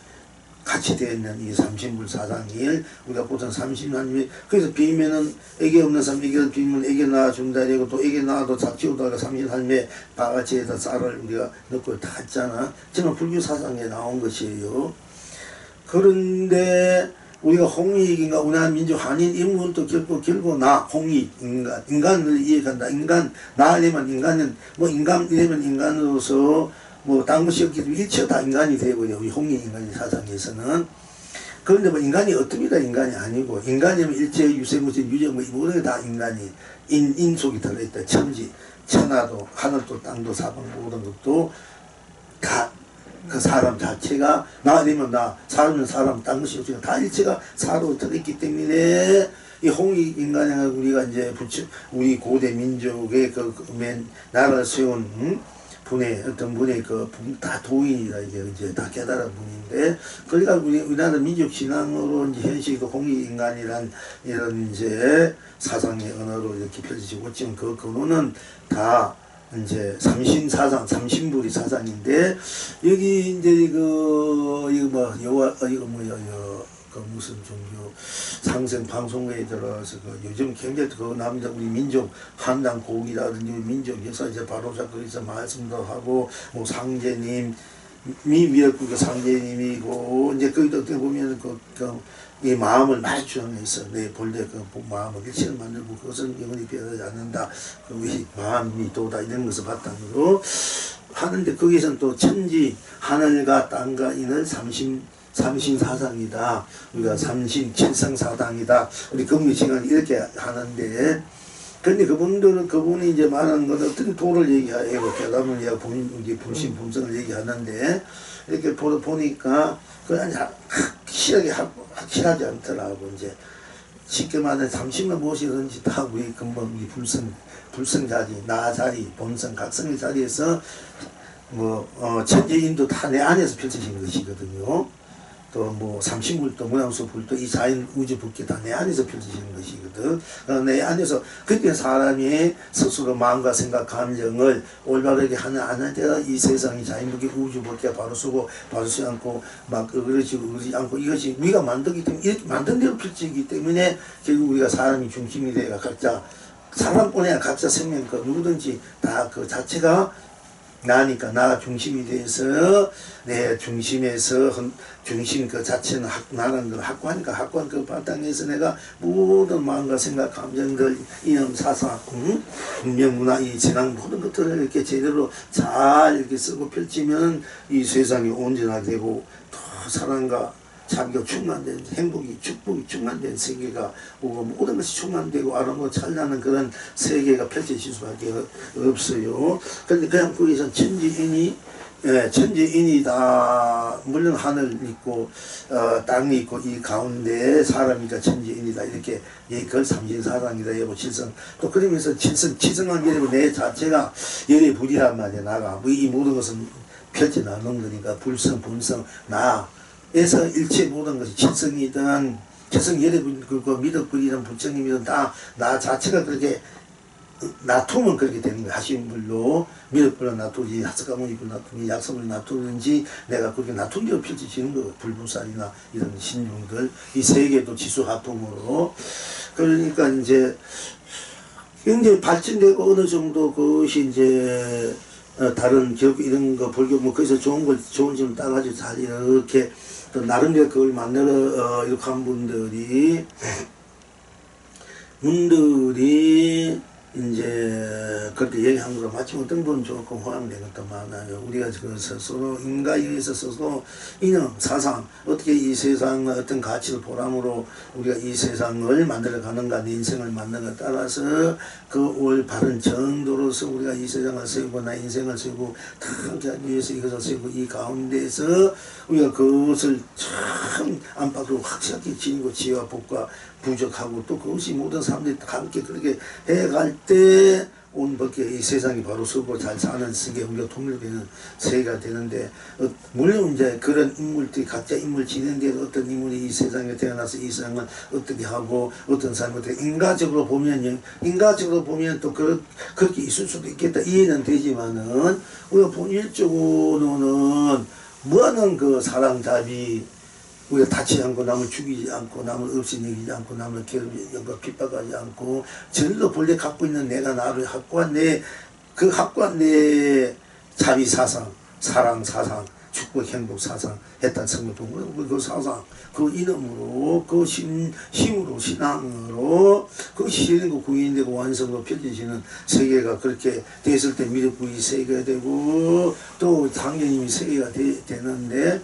같이 되어 있는 이 삼신불 사상일 우리가 보통 삼신하님이 그래서 비면은 애기 없는 사람 애기를 비면 애기 낳아준다 이러고 또 애기 낳아도 잡지우다가 삼신하님의 바가지에다 쌀을 우리가 넣고 다 했잖아. 정말 불교 사상에 나온 것이에요. 그런데 우리가 홍익인가 우리나라 민족 한인 인문도 결국 나 홍익 인간을 이해한다. 인간 나이면 인간은 뭐 인간 이러면 인간으로서 뭐 딴 것이 없기 때문에 일체가 다 인간이 되고요. 우리 홍익 인간의 사상에서는. 그런데 뭐 인간이 어떻습니다. 인간이 아니고 인간이면 일체 유생무체 유정 뭐 모든 게 다 인간이 인속이 들어있다. 천지 천하도 하늘도 땅도 사방 모든 것도 다 그 사람 자체가 나 아니면 나 사람은 사람 딴 것이 없으니까 다 일체가 사로 들어있기 때문에 이 홍익 인간에 우리가 이제 우리 고대 민족의 그맨 나라를 세운 분의 어떤 분의 그 다 도인이다 이게 이제 다 깨달은 분인데 그러니까 우리나라 민족 신앙으로 이제 현실 그 홍익 인간이란 이런 이제 사상의 언어로 이렇게 펼쳐지고 지금 그 근원은 다 이제 삼신사상, 삼신불이 사상인데 여기 이제 이거 뭐 여와 이거 뭐야 그 무슨 종교 상생 방송회에 들어서 그 요즘 굉장히 그 남자 우리 민족 한당 고기라든지 민족 역사 이제 바로 거기서 말씀도 하고 뭐 상제님 미미역국의 상제님이고 이제 거기도 어떻게 보면 이 마음을 많이 주장해서 내 본래 그 마음을 일체를 만들고 그것은 영원히 변하지 않는다. 그 마음이 도다 이런 것을 바탕으로 하는데 거기서는 또 천지 하늘과 땅과 인을 삼신사상이다. 우리가 삼신 칠성사당이다. 우리 금리시간 이렇게 하는데 근데 그분이 이제 말하는 건 어떤 도를 얘기하고 깨달음을 얘기하고 분신 분성을 얘기하는데 이렇게 보니까 그냥 확실하지 않더라고. 이제 쉽게 말해 삼신만 무엇이든지 다 우리 근본 우리 불성자리 나자리 본성 각성의 자리에서 뭐 천지인도 다 내 안에서 펼쳐지는 것이거든요. 또 뭐 삼신불도 모양수불도 이 자연 우주불기 다 내 안에서 펼쳐지는 것이거든. 내 안에서 그때 사람이 스스로 마음과 생각 감정을 올바르게 하는 데가 이 세상이 자연불기 우주불기가 바로 쓰고 바로 쓰지 않고 막 그러지 않고 이것이 우리가 만들기 때문에 이렇게 만든 대로 펼치기 때문에 결국 우리가 사람이 중심이 돼가 각자 사람뿐이 아니라 각자 생명 그 누구든지 다 그 자체가 나니까 나 중심이 돼서 내 중심에서 중심 그 자체는 나라는 걸 확고하니까 확고한 그 바탕에서 내가 모든 마음과 생각 감정들 이념 사상 문명 문화 이 재난 모든 것들을 이렇게 제대로 잘 이렇게 쓰고 펼치면 이 세상이 온전하게 되고 더 사랑과 자기가 충만된 행복이 축복이 충만된 세계가 오고 모든 것이 충만되고 아름다워 찬란한 그런 세계가 펼쳐질 수밖에 없어요. 그런데 그냥 거기서 천지인이다. 물론 하늘 있고 땅이 있고 이 가운데 사람이니까 천지인이다. 이렇게 그걸 삼신사상이다. 여보 칠성 또 그러면서 칠성한 게 내 자체가 열의 불이란 말이야. 나가 이 모든 것은 펼쳐 나눈 거니까 불성 분성 나 에서 일체 모든 것이 칠성이든 칠성열의 그 미덕불이든 부처님이든 다 나 자체가 그렇게 놔두면 그렇게 되는 거야. 하신불로 미덕불로 놔두지 하석가모니불 놔두지 약성을 놔두든지 내가 그렇게 놔둔 대로 펼쳐지는 거 불불살이나 이런 신용들 이 세계도 지수합동으로 그러니까 이제 굉장히 발전되고 어느 정도 그것이 이제 다른 결국 이런 거 불교 뭐 거기서 좋은 점을 따가지고 잘 이렇게 또 나름대로 그걸 만들어 이렇게 한 분들이 이제 그렇게 얘기한 거로 마침 어떤 분 좋고 호황된 것도 많아요. 우리가 그 스스로 인간에 있어서도 이념 사상 어떻게 이 세상의 어떤 가치를 보람으로 우리가 이 세상을 만들어 가는가 내 인생을 만드는 것에 따라서 그 올바른 정도로서 우리가 이 세상을 세우고 나 인생을 세우고 다 위해서 이것을 세우고 이 가운데에서 우리가 그것을 참 안팎으로 확실하게 지니고 지혜와 복과 부족하고 또 그것이 모든 사람들이 함께 그렇게 해갈 때 온 밖에 이 세상이 바로 서고 잘 사는 세계, 우리가 통일되는 세계가 되는데, 물론 이제 그런 인물들이 각자 인물 지는데도 어떤 인물이 이 세상에 태어나서 이 세상을 어떻게 하고 어떤 사람을 어떻게 인간적으로 보면 또 그렇게 있을 수도 있겠다 이해는 되지만은, 우리가 본질적으로는 무한한 그 사랑 자비, 우리가 다치지 않고 남을 죽이지 않고 남을 없이 여기지 않고 남을 괴롭히지 않고 핍박하지 않고, 전로 본래 갖고 있는 내가 나를 확고한 그 확고한 내 자비 사상, 사랑 사상, 축복 행복 사상, 했단 성경도 그 사상, 그 이름으로, 그 힘으로, 신앙으로, 그 실행되고 구현되고 완성으로 펼쳐지는 세계가 그렇게 됐을 때 미륵부의 세계가 되고, 또 당연히 세계가 되는데,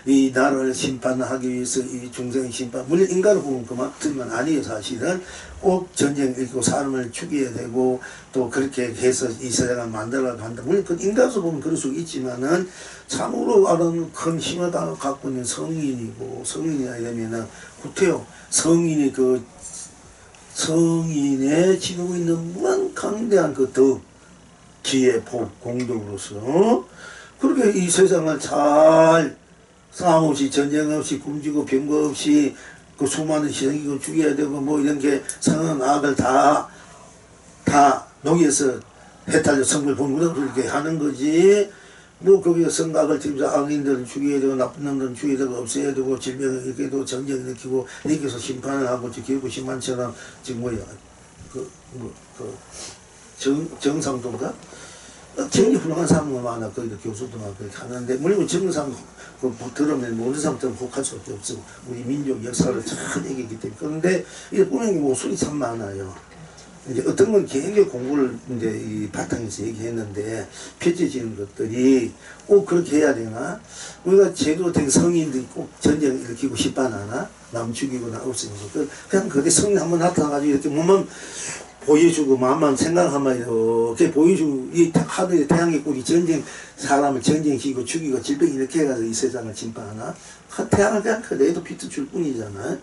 이 나라를 심판하기 위해서 이 중생 심판, 물론 인간을 보면 그만큼은 아니에요. 사실은 꼭 전쟁을 일으키고 사람을 죽여야 되고, 또 그렇게 해서 이 세상을 만들어 간다. 물론 그 인간으로 보면 그럴 수 있지만은, 참으로 아는 큰 힘을 갖고 있는 성인이고, 성인이라 이러면은 구태여 성인이 성인의 지니고 있는 무한 강대한 그 덕, 기회, 복, 공덕으로서 그렇게 이 세상을 잘 싸움 없이, 전쟁 없이, 굶주고 병거 없이, 그 수많은 희생이고 죽여야 되고 뭐 이런 게 선한 악을 다 녹여서 해탈려 성불 본문으로 그렇게 하는 거지. 뭐 거기에 선악을 지면서 악인들을 죽여야 되고 나쁜 놈들은 죽여야 되고 없애야 되고, 질병을 일으키고 전쟁을 일으키고 일으켜서 심판을 하고 기후고 심판처럼 지금 정상도인가? 굉장히 훌륭한 사람도 많아. 거기도 교수도 많고 그렇게 하는데, 물론 정상 들으면 모든 사람들은 혹할 수밖에 없어. 우리 민족 역사를 잘 얘기했기 때문에. 그런데 이제 보면 모순이 참 많아요. 이제 어떤 건 굉장히 공부를 이제 이 바탕에서 얘기했는데, 펼쳐지는 것들이 꼭 그렇게 해야 되나? 우리가 제대로 된 성인들이 꼭 전쟁을 일으키고 심판하나? 남 죽이거나 없애고. 그냥 그게 성인 한번 나타나가지고 이렇게 몸만 보여주고 마음만 생각하면 이렇게 보여주고, 이 하늘의 태양의 꼴이 사람을 전쟁시키고 죽이고 질병 이렇게 해가지고 이 세상을 심판하나? 태양을 그냥 그대로 비춰줄 뿐이잖아.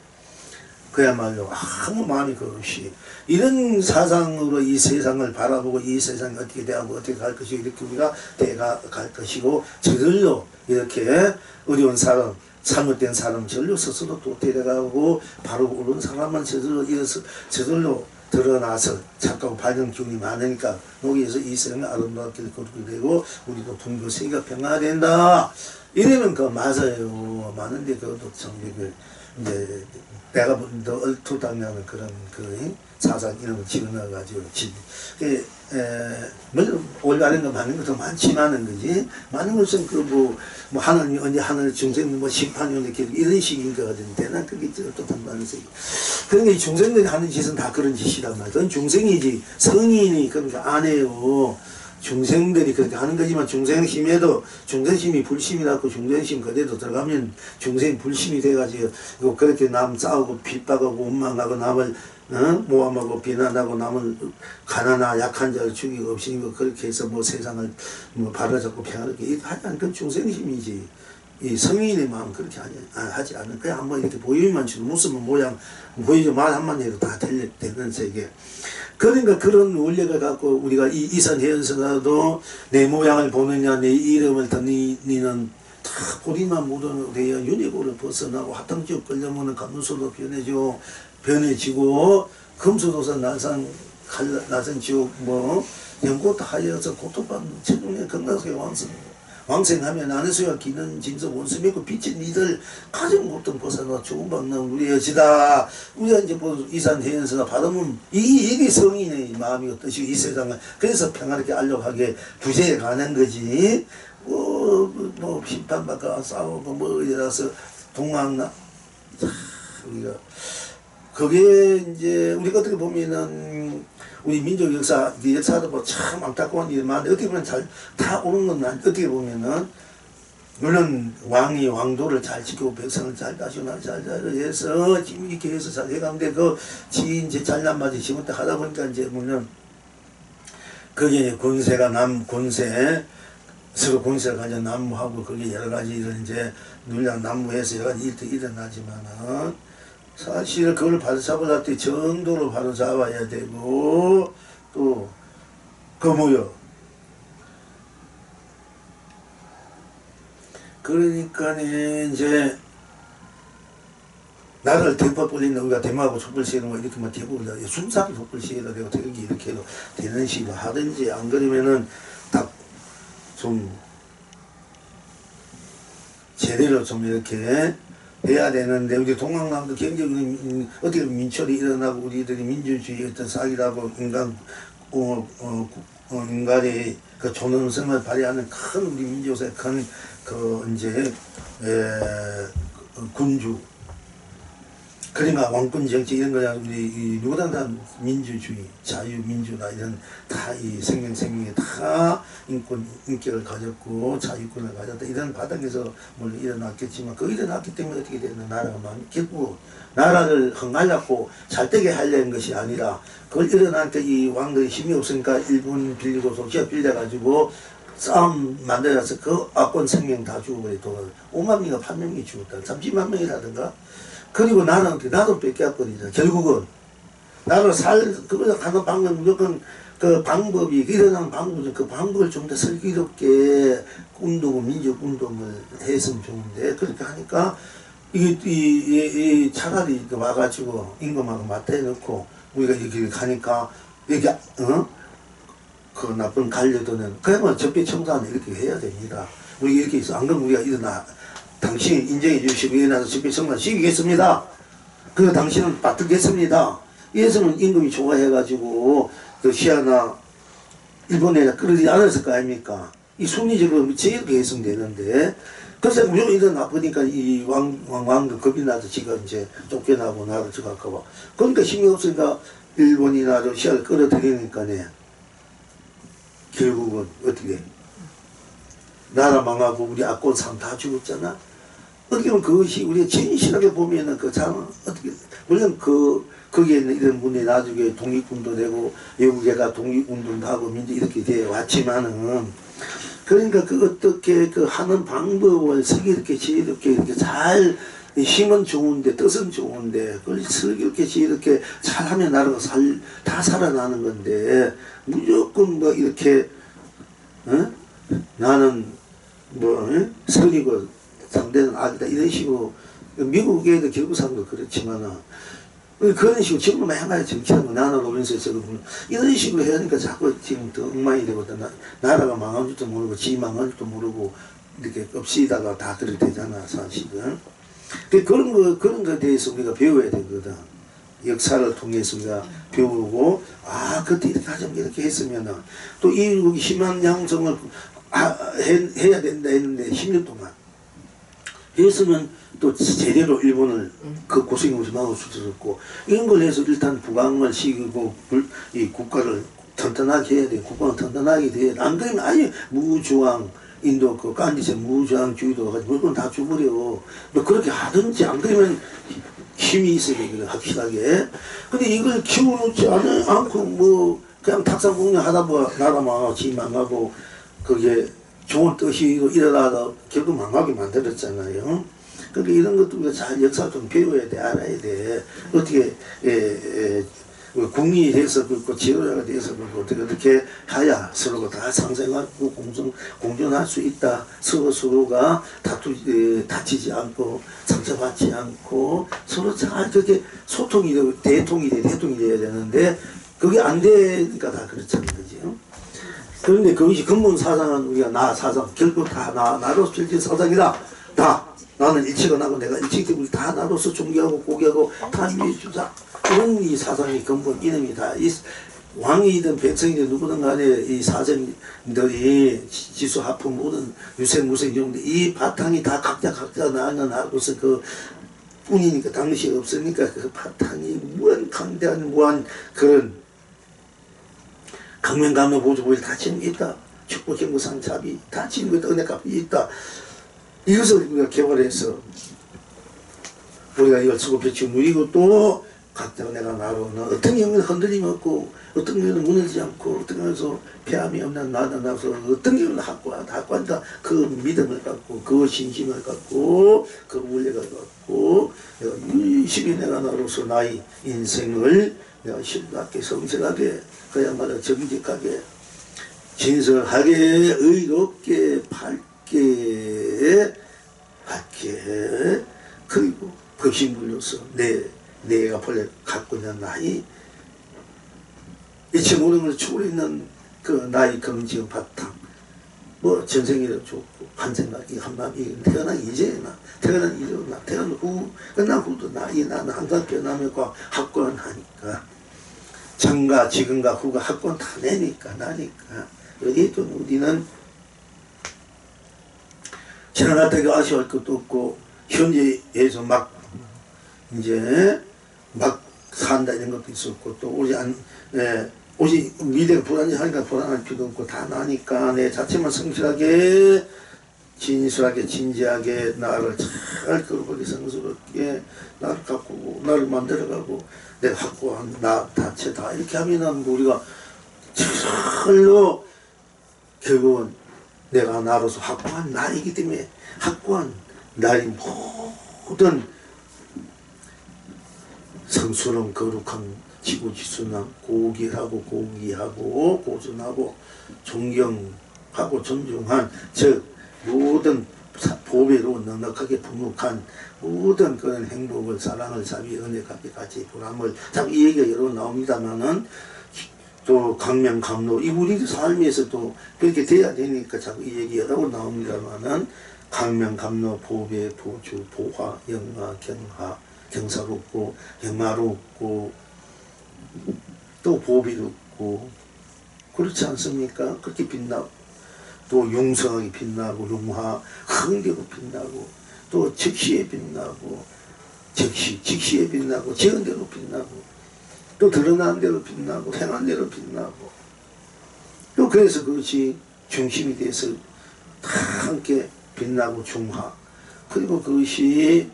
그야말로 아무 마음이 없이 이런 사상으로 이 세상을 바라보고, 이 세상이 어떻게 돼가고 어떻게 갈 것이고, 이렇게 우리가 돼갈 것이고, 저절로 이렇게 어려운 사람, 잘못된 사람 절로 스스로 또 데려가고, 바로 옳은 사람만 저절로 드러나서 착하고 밝은 기운이 많으니까 여기에서 이 세상을 아름답게 거두게 되고, 우리도 분교 세계가 평화된다. 이러면 그거 맞아요. 많은데 그것도 참 이제 내가 더 얼토당하는 그런 사상 이런 걸 집어넣어가지고 물론 올바른 거 맞는 것도 많지만은 그지, 많은 것은 하나님이 언제 하늘 중생 심판이 이렇게 이런 식인 거 같은데, 난 그게 또 단단한 색. 그러니까 이 중생들이 하는 짓은 다 그런 짓이란 말이야. 그건 중생이지 성인이 그러니까 안 해요. 중생들이 그렇게 하는 거지만, 중생심에도 중생심이 불심이라고, 중생심 그대로 들어가면 중생 불심이 돼가지고 그렇게 남 싸우고 핍박하고 원망하고 남을 모함하고 비난하고 남을 가난한 약한 자를 죽이고 없이고 그렇게 해서 세상을 바로잡고 평화롭게 하지, 그건 중생심이지. 이 성인의 마음은 그렇게 하지 않는, 그냥 한번 이렇게 보이만 주고 무슨 모양 보이죠, 말 한마디 해도 다 되는 세계. 그러니까 그런 원리를 갖고 우리가 이 이산해연서라도 내 모양을 보느냐, 내 이름을 듣니는 다 보리만 묻어내야 유니고를 벗어나고, 화탕지옥 끌려오는 감문소도 변해지고 금수도서 나선 지옥 연고도 하여서 고통받는 최종의 건강하게 왕생하면 안에서야 기는 진석 원수 믿고 빛인 이들 가장 못된 벗어나 조금받는 우리의 여지다. 우리가 이제 이산해연서가 받으면 이게 성인의 마음이 어떠시고 이 세상을 그래서 평화롭게 알려가게 부재해 가는 거지. 심판받고 싸우고 이래서 동학나 우리가 그게 이제 우리가 어떻게 보면은 우리 민족 역사도 참 안타까운 일이 많은데, 어떻게 보면 다 오는 건 어떻게 보면은, 물론 왕이 왕도를 잘 지키고 백성을 잘 다시고 잘 해서 지금 이렇게 해서 잘 해가는데, 이제 잘난 맞이 지금 때 하다 보니까 이제 물론 거기에 군세가 서로 군세를 가지고 난무하고, 그게 여러 가지 이런 이제 논란 난무해서 여러 가지 일도 일어나지만은, 사실 그걸 바로 잡아야 때 정도로 바로 잡아야 되고 또 그 뭐요. 그러니까 이제 나를 대파 뿌리는 우리가 대마하고 촛불 시에는 뭐 이렇게 뭐 대부분 순삭 촛불 시에도 되고 되게 이렇게 해도 되는 식으로 하든지 안 그러면은 딱 좀 제대로 좀 이렇게 해야 되는데 우리 동학남도 굉장히 어떻게 민철이 일어나고 우리들이 민주주의 어떤 사기라고 인간의 그 존엄성을 발휘하는 큰 우리 민족의 큰 그 이제 군주 그러니까 왕권 정치 이런 거야 우리 누구나 다 민주주의 자유민주다 이런 다 이 생명이 다 인격을 가졌고 자유권을 가졌다 이런 바닥에서 물론 일어났겠지만 그 일어났기 때문에 어떻게 되는 나라가 결국 나라를 흥하려고 잘되게 하려는 것이 아니라 그걸 일어날 때 이 왕들이 힘이 없으니까 일본 빌리고 소시아 빌려가지고 싸움 만들어서 그 악권 생명 다 죽어버리고 5만 명이가 8명이 죽었다 30만 명이라든가 그리고 나도 뺏겼거든요. 결국은 나를 그거를 하는 방법 무조건 그 방법이 일어나는 방법은 그 방법을 좀 더 슬기롭게 민족 운동을 했으면 좋은데 그렇게 하니까 이 차라리 와가지고 임금하고 맞대놓고 우리가 이렇게 가니까 이게 그 나쁜 관료들은 그야말로 적폐 청산을 이렇게 해야 됩니다. 우리 이렇게 해서 안 그러면 우리가 일어나. 당신 인정해 주시고 일어나서 집회 청산 시키겠습니다. 그리고 당신은 받들겠습니다. 이래서는 임금이 좋아해가지고 그 시아나 일본에 끌어들이지 않았을 거 아닙니까? 이 순리적으로 제이렇게 했으면 되는데 그래서 무조건 일어나 보니까 이 왕도 겁이 나서 지가 이제 쫓겨나고 나를 저갈까봐 그러니까 힘이 없으니까 일본이나 시아를 끌어들이니까네 결국은 어떻게 나라 망하고 우리 악권 상 다 죽었잖아. 어떻게 보면 그것이 우리가 진실하게 보면은 어떻게 물론 거기에 있는 이런 분이 나중에 독립군도 되고 외국에가 독립운동도 하고 민주 이렇게 되어 왔지만은 그러니까 그 어떻게 그 하는 방법을 슬기롭게 지혜롭게 이렇게 잘 힘은 좋은데 뜻은 좋은데 그걸 슬기롭게 지혜롭게 잘하면 나라가 다 살아나는 건데 무조건 뭐 이렇게 나는 선이고 상대는 악이다 이런 식으로 미국에도 결구상도 그렇지만은 그런 식으로 지금은 행하여 정치하는 거 나는 로빈스에 이런 식으로 해야 하니까 자꾸 지금 더 엉망이 되거든. 나라가 망한 줄도 모르고 지 망한 줄도 모르고 이렇게 엎시다가 다 그렇게 되잖아 사실은. 그런 거에 대해서 우리가 배워야 되거든. 역사를 통해서 우리가 배우고 그때 이렇게 하자면 이렇게 했으면은 또 이 희망 양성을 해야 된다 했는데 10년 동안 했으면 또 제대로 일본을 그 고생이 막을 수 있었고 이런 걸 해서 일단 부강을 시키고 이 국가를 튼튼하게 해야 돼. 국가가 튼튼하게 돼야 돼. 안 그러면 아예 무주왕 인도 그 깐디세 무주왕주의도 가지고 물건 다 줘버려. 뭐 그렇게 하든지 안 그러면 힘이 있어야 되거든 확실하게. 근데 이걸 키워놓지 않고 뭐 그냥 탁상공략 하다 보면 나라 망하고 지 망하고 그게 좋은 뜻이 일어나다 결국 망하게 만들었잖아요. 그러니까 이런 것도 우리가 잘 역사를 좀 배워야 돼, 알아야 돼. 어떻게 국민이 돼서 그렇고 지도자가 돼서 그렇고 어떻게 해야 서로가 다 상생하고 공존할 수 있다. 서로가 다치지 않고 상처받지 않고 서로 잘 그렇게 소통이 되고 대통이 돼야 되는데 그게 안 되니까 다 그렇다는 거지요. 그런데 그것이 근본 사상은 우리가 나 사상 결국 다 나로서 필진 사상이다. 다 나는 일체가 나고 내가 일체이기 때문에 다 나로서 존경하고 고개하고 다 위해주자. 이런 이 사상의 근본 이름이 다 왕이든 백성이든 누구든 간에 이 사정들이 지수 하품 모든 유생 무생 정도 이 바탕이 다 각자 나는 나로서 그 뿐이니까 당시 없으니까 그 바탕이 무한 강대한 무한 그런 강명감명 보조보일 다 지는 게 있다. 축복 경부상 잡이 다 지는 게 있다. 은혜값이 있다. 이것을 우리가 개발해서 우리가 이걸 수급해치고 누리고 또 각자 내가 나로는 어떤 경우는 흔들림 없고 어떤 경우는 무너지지 않고 어떤 경우는 폐암이 없는 나서 어떤 경우는 확고하다 그 믿음을 갖고 그 신심을 갖고 그 원리를 갖고 내가 열심히 내가 나로서 나의 인생을 내가 신랄하게 성실하게 그야말로 정직하게 진솔하게 의롭게 밝게 그리고 법신불로서 내가 본래 갖고 있는 나이 이치 모든 것을 초월했는 그 나의 검증 바탕 뭐 전생이라도 좋고 한 생각이 한 마음이 태어난 이제나 태어난 이제나 태어난 후 끝난 후도 나는 항상 변함과 확고한 하니까 전과 지금과 후가 확고한 다 나니까 어디든 우리는 지나갔다가 아쉬울 것도 없고 현재에서 막 이제 막 산다 이런 것도 있었고 또 오직 미래가 불안하니까 불안할 필요도 없고 다 나니까 내 자체만 성실하게 진실하게 진지하게 나를 잘 끌어보기 성스럽게 나를 가꾸고 나를 만들어가고 내가 확고한 나 자체 다 이렇게 하면은 우리가 정말로 결국은 내가 나로서 확고한 나이기 때문에 확고한 나의 모든 성스러운 거룩한 지고지순한 고귀하고 고순하고 존경하고 존중한 즉 모든 보배로 넉넉하게 풍족한 모든 그런 행복을 사랑을 자비 은혜 같이 보람을 참 이 얘기가 여러 번 나옵니다만은 또 강명 강로 이 우리 삶에서도 그렇게 돼야 되니까 자꾸 이 얘기 여러 번 나옵니다만은 강명 강로 보배 보주 보화 영화 경하 경사롭고 영화롭고 또 보배롭고 그렇지 않습니까? 그렇게 빛나고 또 용성하게 빛나고 용화 흥대로 빛나고 또 즉시에 빛나고 직시에 빛나고 재언대로 빛나고 또 드러난 대로 빛나고 행한 대로 빛나고 또 그래서 그것이 중심이 돼서 다 함께 빛나고 중화 그리고 그것이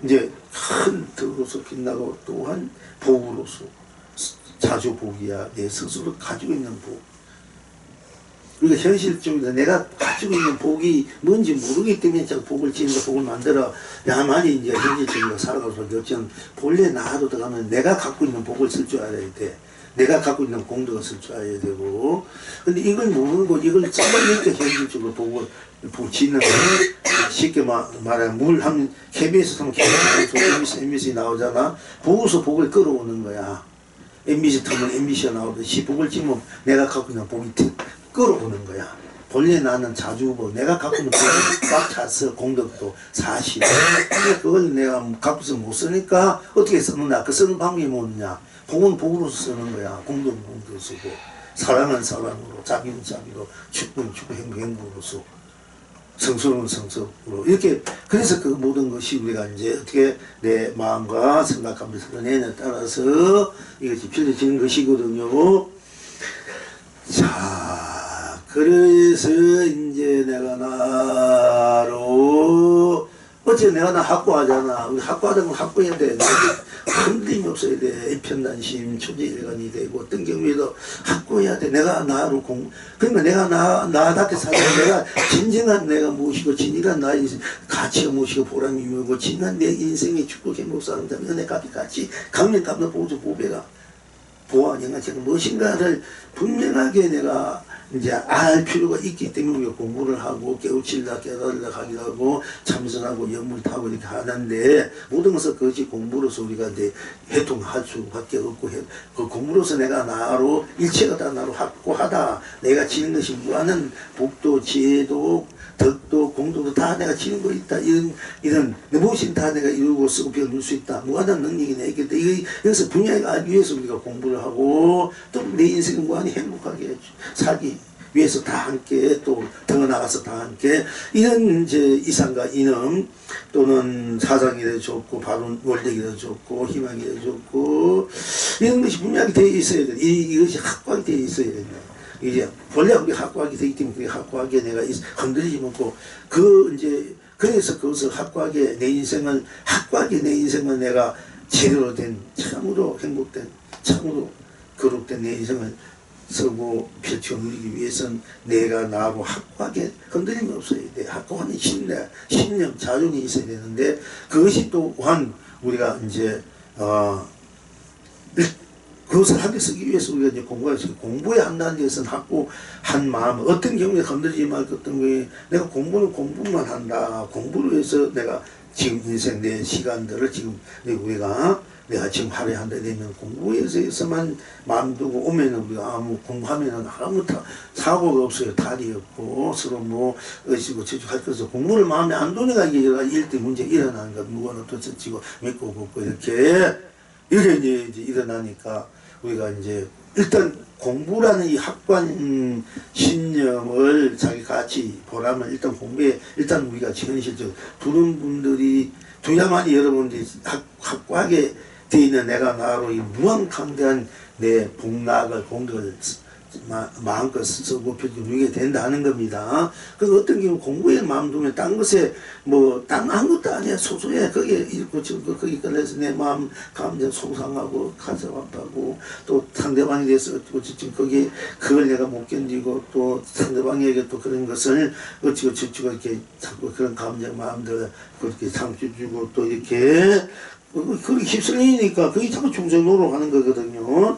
이제 큰 덕으로서 빛나고 또한 복으로서 자주 복이야 내 스스로 가지고 있는 복 우리가 현실적으로 내가 가지고 있는 복이 뭔지 모르기 때문에 자꾸 복을 지니까 복을 만들어 야만이 이제 현실적으로 살아갈 수밖에 없지만 본래 나도 들어가면 내가 갖고 있는 복을 쓸 줄 알아야 돼 내가 갖고 있는 공덕을 쓸 줄 알아야 되고 근데 이걸 모르고 이걸 써버리니까 현실적으로 복을 지는 쉽게 말하면 물 하면 KBS 하면 MBC 나오잖아 보고서 복을 끌어오는 거야 MBC 타면 MBC가 나오듯이 복을 지면 내가 갖고 있는 복이 끌어오는 거야. 본래 나는 자주복 내가 갖고 있는 복이 꽉 찼어 공덕도 40. 근데 그걸 내가 갖고서 못 쓰니까 어떻게 쓰느냐? 그 쓰는 방법이 뭐냐? 복은 복으로서 쓰는 거야. 공덕은 공덕으로 쓰고 사랑은 사랑으로 자비는 자비로 축복은 축복 행복으로서 성스러운 성스럽고 이렇게 그래서 그 모든 것이 우리가 이제 어떻게 내 마음과 생각하면서 내년에 따라서 이것이 펼쳐지는 것이거든요. 자, 그래서 이제 내가 나로 어째 내가 나 확고하잖아. 확고하다면 확고해야 돼. 흔들림이 없어야 돼. 일편단심, 초지일관이 되고 어떤 경우에도 확고해야 돼. 내가 나로 그러니까 내가 나답게 살아. 내가 진정한 내가 무엇이고 진정한 나의 가치가 무엇이고 보람이 뭐고 진정한 내 인생의 축복 행복 사랑자면 은혜 값이 같이 강력 값는 보조 보배가 보안 영화 제가 무엇인가를 분명하게 내가 이제 알 필요가 있기 때문에 우리가 공부를 하고 깨우치려 깨달으려 하기도 하고 참선하고 연물 타고 이렇게 하는데 모든 것을 그것이 공부로서 우리가 이제 해통할 수밖에 없고 그 공부로서 내가 나로 일체가 다 나로 확고하다 내가 지는 것이 무한한 복도 지혜도 덕도 공덕도 다 내가 지는 거 있다 이런 무엇인 다 내가 이루고 쓰고 배워줄 수 있다 무한한 능력이 내게 있다 여기서 분야를 알기 위해서 우리가 공부를 하고 또 내 인생을 무한히 행복하게 살기 위해서 다 함께 또 등어나가서 다 함께 이런 이제 이상과 이능 또는 사상이 좋고 바른 원력이 좋고 희망이 좋고 이런 것이 분명하게 되어 있어야 돼. 이것이 확고하게 되어 있어야 된다. 이제 본래 우리 확고하게 되기 때문에 그게 확고하게 내가 흔들리지 않고 그 이제 그래서 그것을 확고하게 내 인생을 내가 제대로 된 참으로 행복된 참으로 거룩된 내 인생을 서고 펼쳐 누리기 위해서는 내가 나하고 확고하게 흔들림이 없어야 돼. 확고한 신념, 자존이 있어야 되는데 그것이 또한 우리가 이제 그것을 하게 쓰기 위해서 우리가 이제 공부해야 한다는 것은 확고한 마음, 어떤 경우에 건드리지 말고 어떤 경우에 내가 공부는 공부만 한다. 공부를 위해서 내가 지금 인생 내 시간들을 지금 우리가 내가 지금 하루에 한다 되면 공부에서만 마음 두고 오면은 우리가 아무 공부하면은 아무 사고가 없어요. 탈이 없고 서로 뭐 어시고 저쪽 할 것을 공부를 마음에 안 두니까 이게 여러 가지 일대 문제 일어나는 거 무거운 또 젖히고 맺고 걷고 이렇게 이제 일어나니까 우리가 이제 일단 공부라는 이 학관 신념을 자기 같이 보라면 일단 공부에 일단 우리가 현실적 두는 분들이 두야만이 여러분들이 확고하게 돼 있는 내가 나로 이 무한강대한 내 복락을 공덕을 마음껏 쓰고 펼쳐 누리게 된다는 겁니다. 그 어떤 경우 공부에 마음 두면 딴 것에 뭐 딴 아무것도 아니야. 소소해. 거기에 읽고 지금 거기 꺼내서 내 마음 감정 속상하고 가슴 아파하고 또 상대방에 대해서 어찌 거기에 그걸 내가 못 견디고 또 상대방에게 또 그런 것을 어찌고 저찌고 이렇게 자꾸 그런 감정 마음들 그렇게 상처 주고 또 이렇게 그렇게 휩쓸리니까 그게 자꾸 중생노로 하는 거거든요.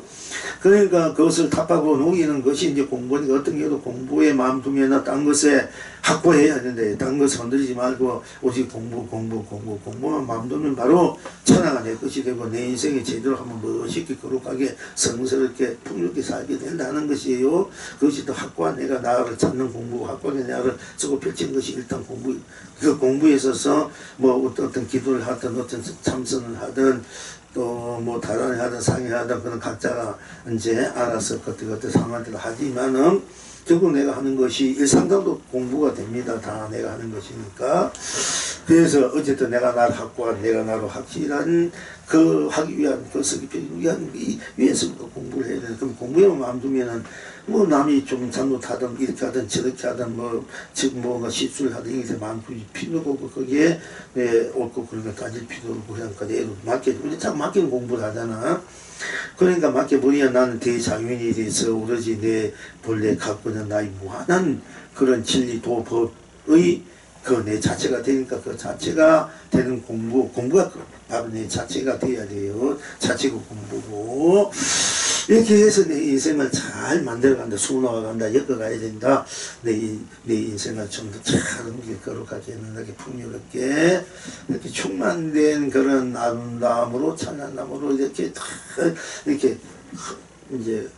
그러니까 그것을 타파고 녹이는 것이 이제 공부니까 어떤 경우도 공부에 마음 두면 딴 것에 확고해야 하는데 딴 것을 건드리지 말고 오직 공부만 마음 두면 바로 천하가 내 것이 되고 내 인생에 제대로 한번 멋있게 거룩하게 성스럽게 풍요롭게 살게 된다는 것이에요. 그것이 또 확고한 내가 나를 찾는 공부, 확고하게 나를 쓰고 펼친 것이 일단 공부. 그 공부에 있어서 뭐 어떤 기도를 하든 어떤 참선을 하든 또 뭐 다단을 하든 상의를 하든 그런 각자가 이제 알아서 그때 상황대로 하지만은 결국 내가 하는 것이 일상적으로 공부가 됩니다. 다 내가 하는 것이니까. 그래서 어쨌든 내가 나를 확고한 내가 나로 확실한 그 하기 위한 그 쓰기 위한 위해서부터 공부를 해야 되는. 그럼 공부에만 마음 두면은 뭐 남이 좀 잘못하든 이렇게 하든 저렇게 하든 뭐 지금 뭐가 실수를 하든 이게 마음 두지 필요가 없고 거기에 옳고 그런 거 따질 필요 없고 그냥 애도 맡겨 우리 참 맡기는 공부를 하잖아. 그러니까 맡겨보니까 나는 대자연이 돼서 오로지 내 본래 갖고 있는 나의 무한한 그런 진리 도법의 그 내 자체가 되니까 그 자체가 되는 공부가 바로 내 자체가 돼야 돼요. 자체가 공부고 이렇게 해서 내 인생을 잘 만들어간다. 수놓아간다. 엮어가야 된다. 내 인생을 좀 더 차가운게 거룩하게 은하게 풍요롭게 이렇게 충만된 그런 아름다움으로 찬란함으로 이렇게 이제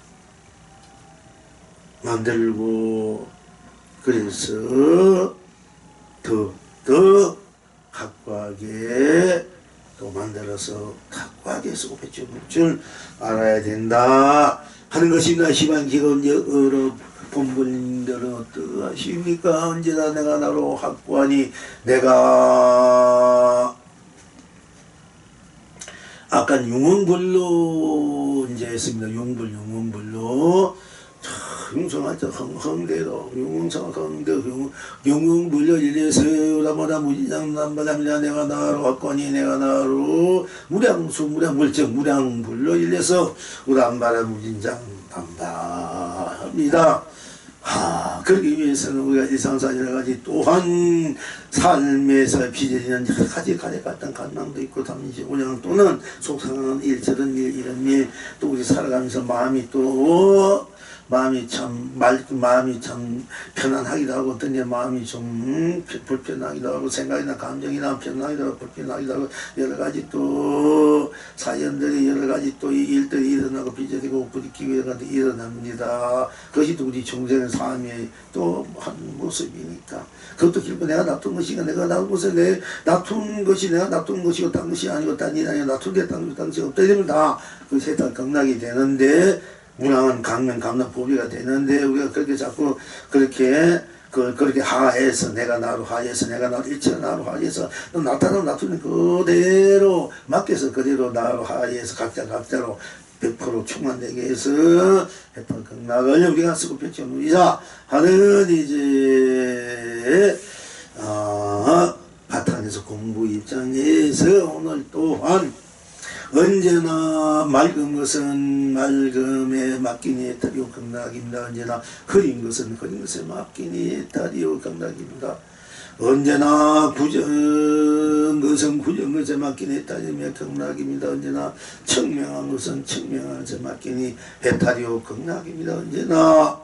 만들고 그래서 더 각고하게 또 만들어서 각고하게 쓰고 펼쳐 놓을 줄 알아야 된다 하는 것입니다. 시방기금 여러 본부님들은 어떠하십니까? 언제나 내가 나로 확고하니 내가 아까 융흥불로 이제 했습니다. 융흥불로 융성하자 흥대로 융성하 흥대로 융흥불려 일례서라마다 무지장 남바담이라 내가 나로 확고하니 내가 나로 무량수 무량물정 무량불로 일례서 우람바라 무진장 담바합니다. 그러기 위해서는 우리가 일상사 여러가지 또한 삶에서 빚어지는 여러 가지 가래같은 간망도 있고 담임시 운영 또는 속상한 일 저런 일 이런 일 또 우리 살아가면서 마음이 참 편안하기도 하고 어떤 게 마음이 좀 불편하기도 하고 생각이나 감정이나 편하기도 하고 불편하기도 하고 여러 가지 또 사연들이 여러 가지 또 일들이 일어나고 빚어지고 부딪히고 여러 가지 일어납니다. 그것이 또 우리 중생의 삶의 또 한 모습이니까 그것도 결국 내가 놔둔 것이가 내가 놔둔 것을 놔둔 것이 내가 놔둔 것이고 딴 것이 아니고 딴 일이 아니고 놔둔 게 딴 것이 없다 이러면 다 그것에 다 경락이 되는데 무량한 강명 감락 보비가 되는데 우리가 그렇게 자꾸 그렇게 하해서 내가 나로 하해서 내가 나로 일체가 나로 하해서 나타나면 놔두는 그대로 맡겨서 그대로 나로 하해서 각자로 100% 충만되게 해서 100% 극락을 우리가 쓰고 펼쳐놓이자 하는 이제 바탕에서 공부 입장에서 오늘 또한 언제나 맑은 것은 맑음에 맡기니 다리오 극락입니다. 언제나 흐린 것은 흐린 것에 맡기니 다리오 극락입니다. 언제나 부정 것은 부정 것에 맡기니 다리오 극락입니다. 언제나 청명한 것은 청명한 것에 맡기니 해타리오 극락입니다. 언제나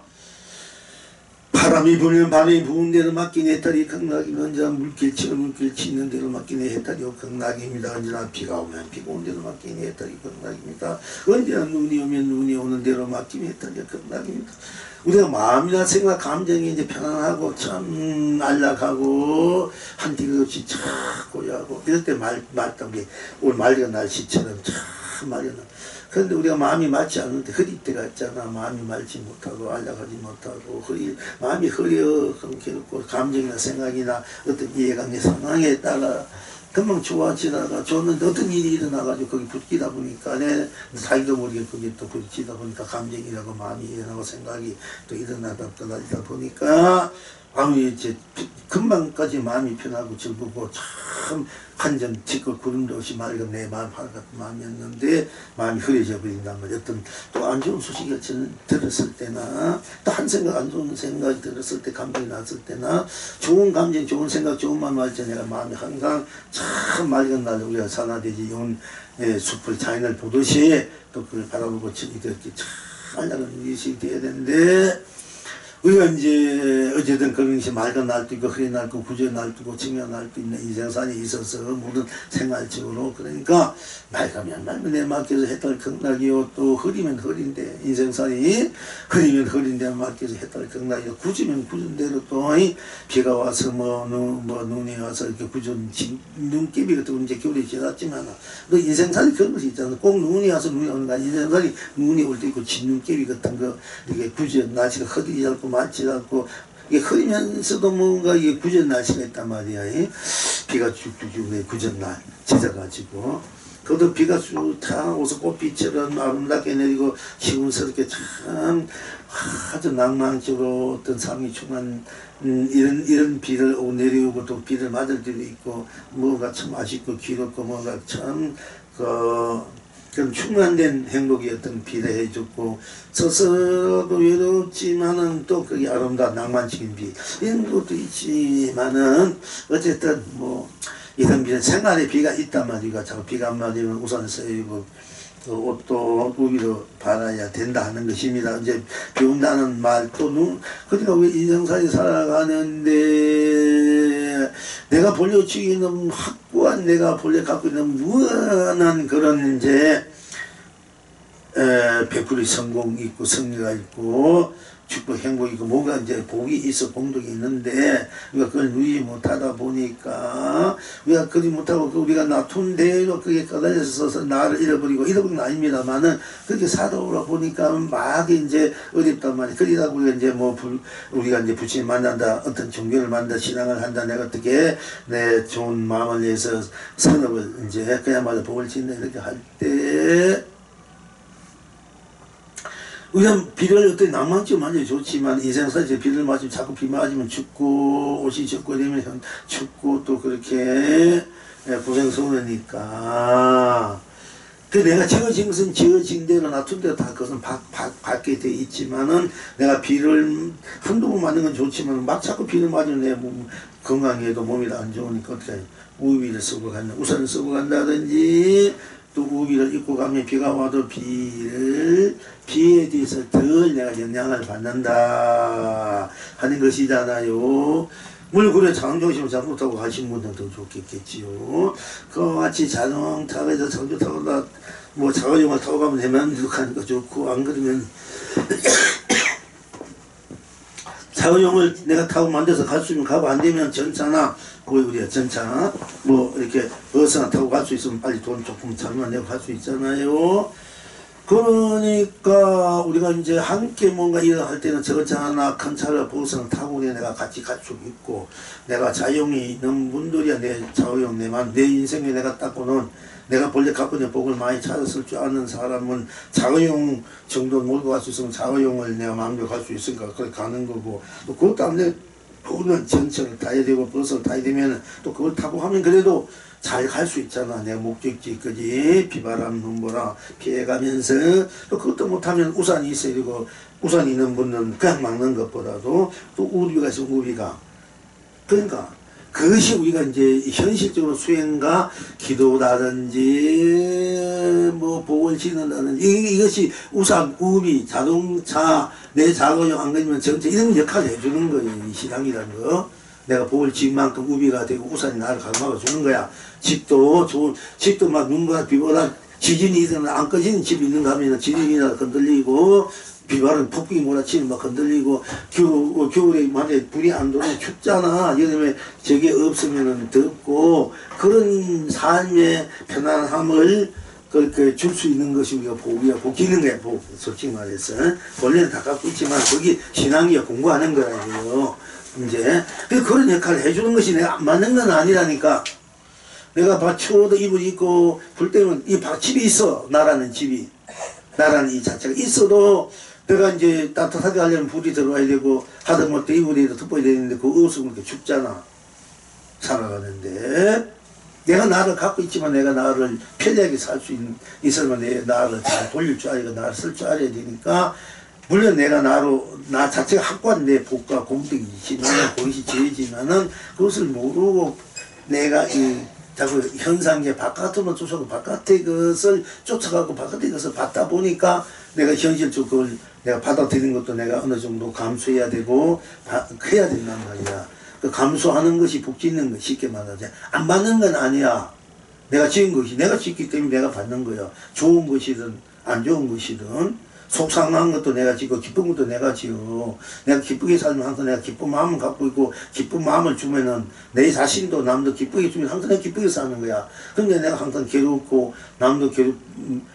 바람이 불면 바람이 부은 대로 맡기니 해탈이 극락입니다. 언제나 물길 치는 물길 치는 대로 맡기니 해탈이 극락입니다. 언제나 비가 오면 비가 오는 대로 맡기니 해탈이 극락입니다. 언제나 눈이 오면 눈이 오는 대로 맡기니 해탈이 극락입니다. 우리가 마음이나 생각, 감정이 이제 편안하고 참 안락하고 한티그 없이 참 고요하고 이럴 때 말던 게 오늘 맑은 날씨처럼 참 맑은 날. 그런데 우리가 마음이 맞지 않는데 흐릴 때가 있잖아. 마음이 맑지 못하고 안락하지 못하고 마음이 흐려 괴롭고 감정이나 생각이나 어떤 이해관계 상황에 따라 금방 좋아지다가 좋는데 어떤 일이 일어나가지고 거기 붙기다 보니까 자기도 모르게 거기에 또 부딪히다 보니까 감정이라고 마음이 일어나고 생각이 또 일어나다 떠나다 보니까 마음이 이제 금방까지 마음이 편하고 즐겁고 참 한점 지껏 구름도 없이 맑은 내 마음 하나 같은 마음이었는데 마음이 흐려져 버린단 말이야. 어떤 또 안 좋은 소식을 들었을 때나 또 한 생각 안 좋은 생각이 들었을 때 감정이 났을 때나 좋은 감정 좋은 생각 좋은 마음 할 때 내가 마음이 항상 참 맑은 날 우리가 산화되지 온 숲을 자연을 보듯이 또 그걸 바라보고 이렇게 참 안락한 일이 돼야 되는데 우리가 이제 어쨌든 그런 것이 맑은 날도 있고 흐린 날도 있고 구조의 날도 있고 청명한 날도 있는 인생산에 있어서 모든 생활적으로 그러니까 맑으면 맑은 데 맡겨서 해탈 극락이요 또 흐리면 흐린데 인생산이 흐리면 흐린데 맡겨서 해탈 극락이요 굳으면 굳은 대로 또 비가 와서 눈이 와서 이렇게 굳은 눈깨비 같은 거 이제 겨울이 지났지만 그 인생산이 그런 것이 있잖아. 꼭 눈이 와서 눈이 오는 거 아니야. 인생산이 눈이 올 때 있고 진눈깨비 같은 거 이게 굳은 날씨가 흐리지 않고 맞지 않고 이게 흐리면서도 뭔가 이게 구전 날씨가 있단 말이야. 비가 쭉쭉쭉 구전 날 짖어가지고 그것도 비가 쭉 타고서 꽃비처럼 아름답게 내리고 시원스럽게 참 아주 낭만적으로 어떤 삶이 충만 이런 비를 내려오고 또 비를 맞을 때도 있고 뭐가 참 아쉽고 귀롭고 뭐가 참 그런 충만된 행복이었던 비를 해줬고 스스로도 외롭지만은 또 그게 아름다운 낭만적인 비 이런 것도 있지만은 어쨌든 뭐 이런 비는 생활에 비가 있단 말이가 자꾸 비가 안 맞으면 우산 써이고 옷도 우비로 받아야 된다 하는 것입니다. 이제 비 온다는 말 또 그러니까 왜 인생살이 살아가는데 내가 본래 주기 있는 확고한 내가 본래 갖고 있는 무한한 그런 이제 100% 성공이 있고 승리가 있고 축복 행복이 있고 뭐가 이제 복이 있어 공덕이 있는데 우리가 그걸 누리지 못하다 보니까 우리가 그리 못하고 우리가 놔둔 대로 그게 까달려서 나를 잃어버리고 잃어버린 건 아닙니다만은 그렇게 살아오다 보니까 막 이제 어렵단 말이야. 그러다 우리가 이제 우리가 이제 부처님 만난다 어떤 종교를 만난다 신앙을 한다 내가 어떻게 내 좋은 마음을 위해서 산업을 이제 그야말로 복을 짓는다 이렇게 할때 우리가 비를 어떤 낭만적으로 맞아도 좋지만 인생살이 비를 맞으면 자꾸 비 맞으면 춥고 옷이 젖고 되면 춥고 또 그렇게 고생스러우니까 그 내가 지어진 것은 지어진 대로 놔둔 대로 다 그것은 받게 돼 있지만은 내가 비를 한두 번 맞는 건 좋지만 막 자꾸 비를 맞으면 내 몸 건강에도 몸이 안 좋으니까 어떻게 우비를 쓰고 간다 우산을 쓰고 간다든지 또 우비를 입고 가면 비가 와도 비에 대해서 덜 내가 영향을 받는다 하는 것이잖아요. 물론 그래 장정심을 잘못하고 가신 분들도 좋겠지요. 그와 같이 자동 타고 해서 장조 타고 뭐 자가용을 타고 가면 되면 이렇게 좋고 안 그러면 자가용을 내가 타고 만들어서 갈 수 있으면 가고 안 되면 전차나 거기 우리가 전차 뭐 이렇게 버스나 타고 갈 수 있으면 빨리 돈 조금 자기만 내고 갈 수 있잖아요. 그러니까 우리가 이제 함께 뭔가 일을 할 때는 저차나 큰 차를 버스나 타고 내가 같이 갈 수 있고 내가 자용이 있는 분들이야 내 자용 내 인생에 내가 닦고는 내가 본래 갖고 있는 복을 많이 찾았을 줄 아는 사람은 자가용 정도 몰고 갈 수 있으면 자가용을 내가 마음대로 갈 수 있으니까 그렇게 가는 거고 또 그것도 안 돼. 그거는 전철을 타야 되고 버스를 타야 되면 또 그걸 타고 하면 그래도 잘 갈 수 있잖아. 내 목적지, 그지? 비바람, 눈보라 피해가면서, 또 그것도 못하면 우산이 있어야 되고, 우산이 있는 분은 그냥 막는 것보다도 또 우비가 있으면 우비가. 그러니까, 그것이 우리가 이제 현실적으로 수행과 기도라든지, 뭐, 복을 지는다든지, 이것이 우산, 우비, 자동차, 내 작업용 안 그러면 전체 이런 역할을 해주는 거예요. 이 신앙이라는 거. 내가 복을 지은 만큼 우비가 되고 우산이 나를 가로막아 주는 거야. 집도 좋은, 집도 막 눈보라 비보라 지진이 있으면 안 꺼지는 집이 있는가 하면 지진이나 흔들리고, 비바람 폭풍이 몰아치면 막 흔들리고, 겨울에 만약에 불이 안 들어오면 춥잖아. 여름에 저게 없으면 덥고, 그런 삶의 편안함을 그렇게 줄 수 있는 것이 우리가 복이야. 복기는 거야, 복. 솔직히 말해서. 원래는 다 갖고 있지만, 거기 신앙이야. 공부하는 거라, 이거요. 이제. 그런 역할을 해주는 것이 내가 안 맞는 건 아니라니까. 내가 추워도 이불 입고, 불 때면 이 집이 있어. 나라는 집이. 나라는 이 자체가 있어도, 내가 이제 따뜻하게 하려면 불이 들어와야 되고, 하다못해 이불에도 덮어야 되는데, 그거 없으면 이렇게 춥잖아. 살아가는데. 내가 나를 갖고 있지만 내가 나를 편리하게 살 수 있으면 내 나를 잘 돌릴 줄 알고 나를 쓸 줄 알아야 되니까, 물론 내가 나 자체가 확고한 내 복과 공덕이지만, 그것이 죄지만은, 그것을 모르고 내가 자꾸 현상계 바깥으로 쫓아가고 바깥의 것을 쫓아가고 바깥의 것을 받다 보니까 내가 현실적으로 그걸 내가 받아들이는 것도 내가 어느 정도 감수해야 되고, 해야 된단 말이야. 그 감수하는 것이 복 짓는 거 쉽게 말하자. 안 받는 건 아니야. 내가 지은 것이 내가 짓기 때문에 내가 받는 거야. 좋은 것이든 안 좋은 것이든 속상한 것도 내가 짓고 기쁜 것도 내가 지어. 내가 기쁘게 살면 항상 내가 기쁜 마음을 갖고 있고, 기쁜 마음을 주면은 내 자신도 남도 기쁘게 주면 항상 내가 기쁘게 사는 거야. 근데 내가 항상 괴롭고 남도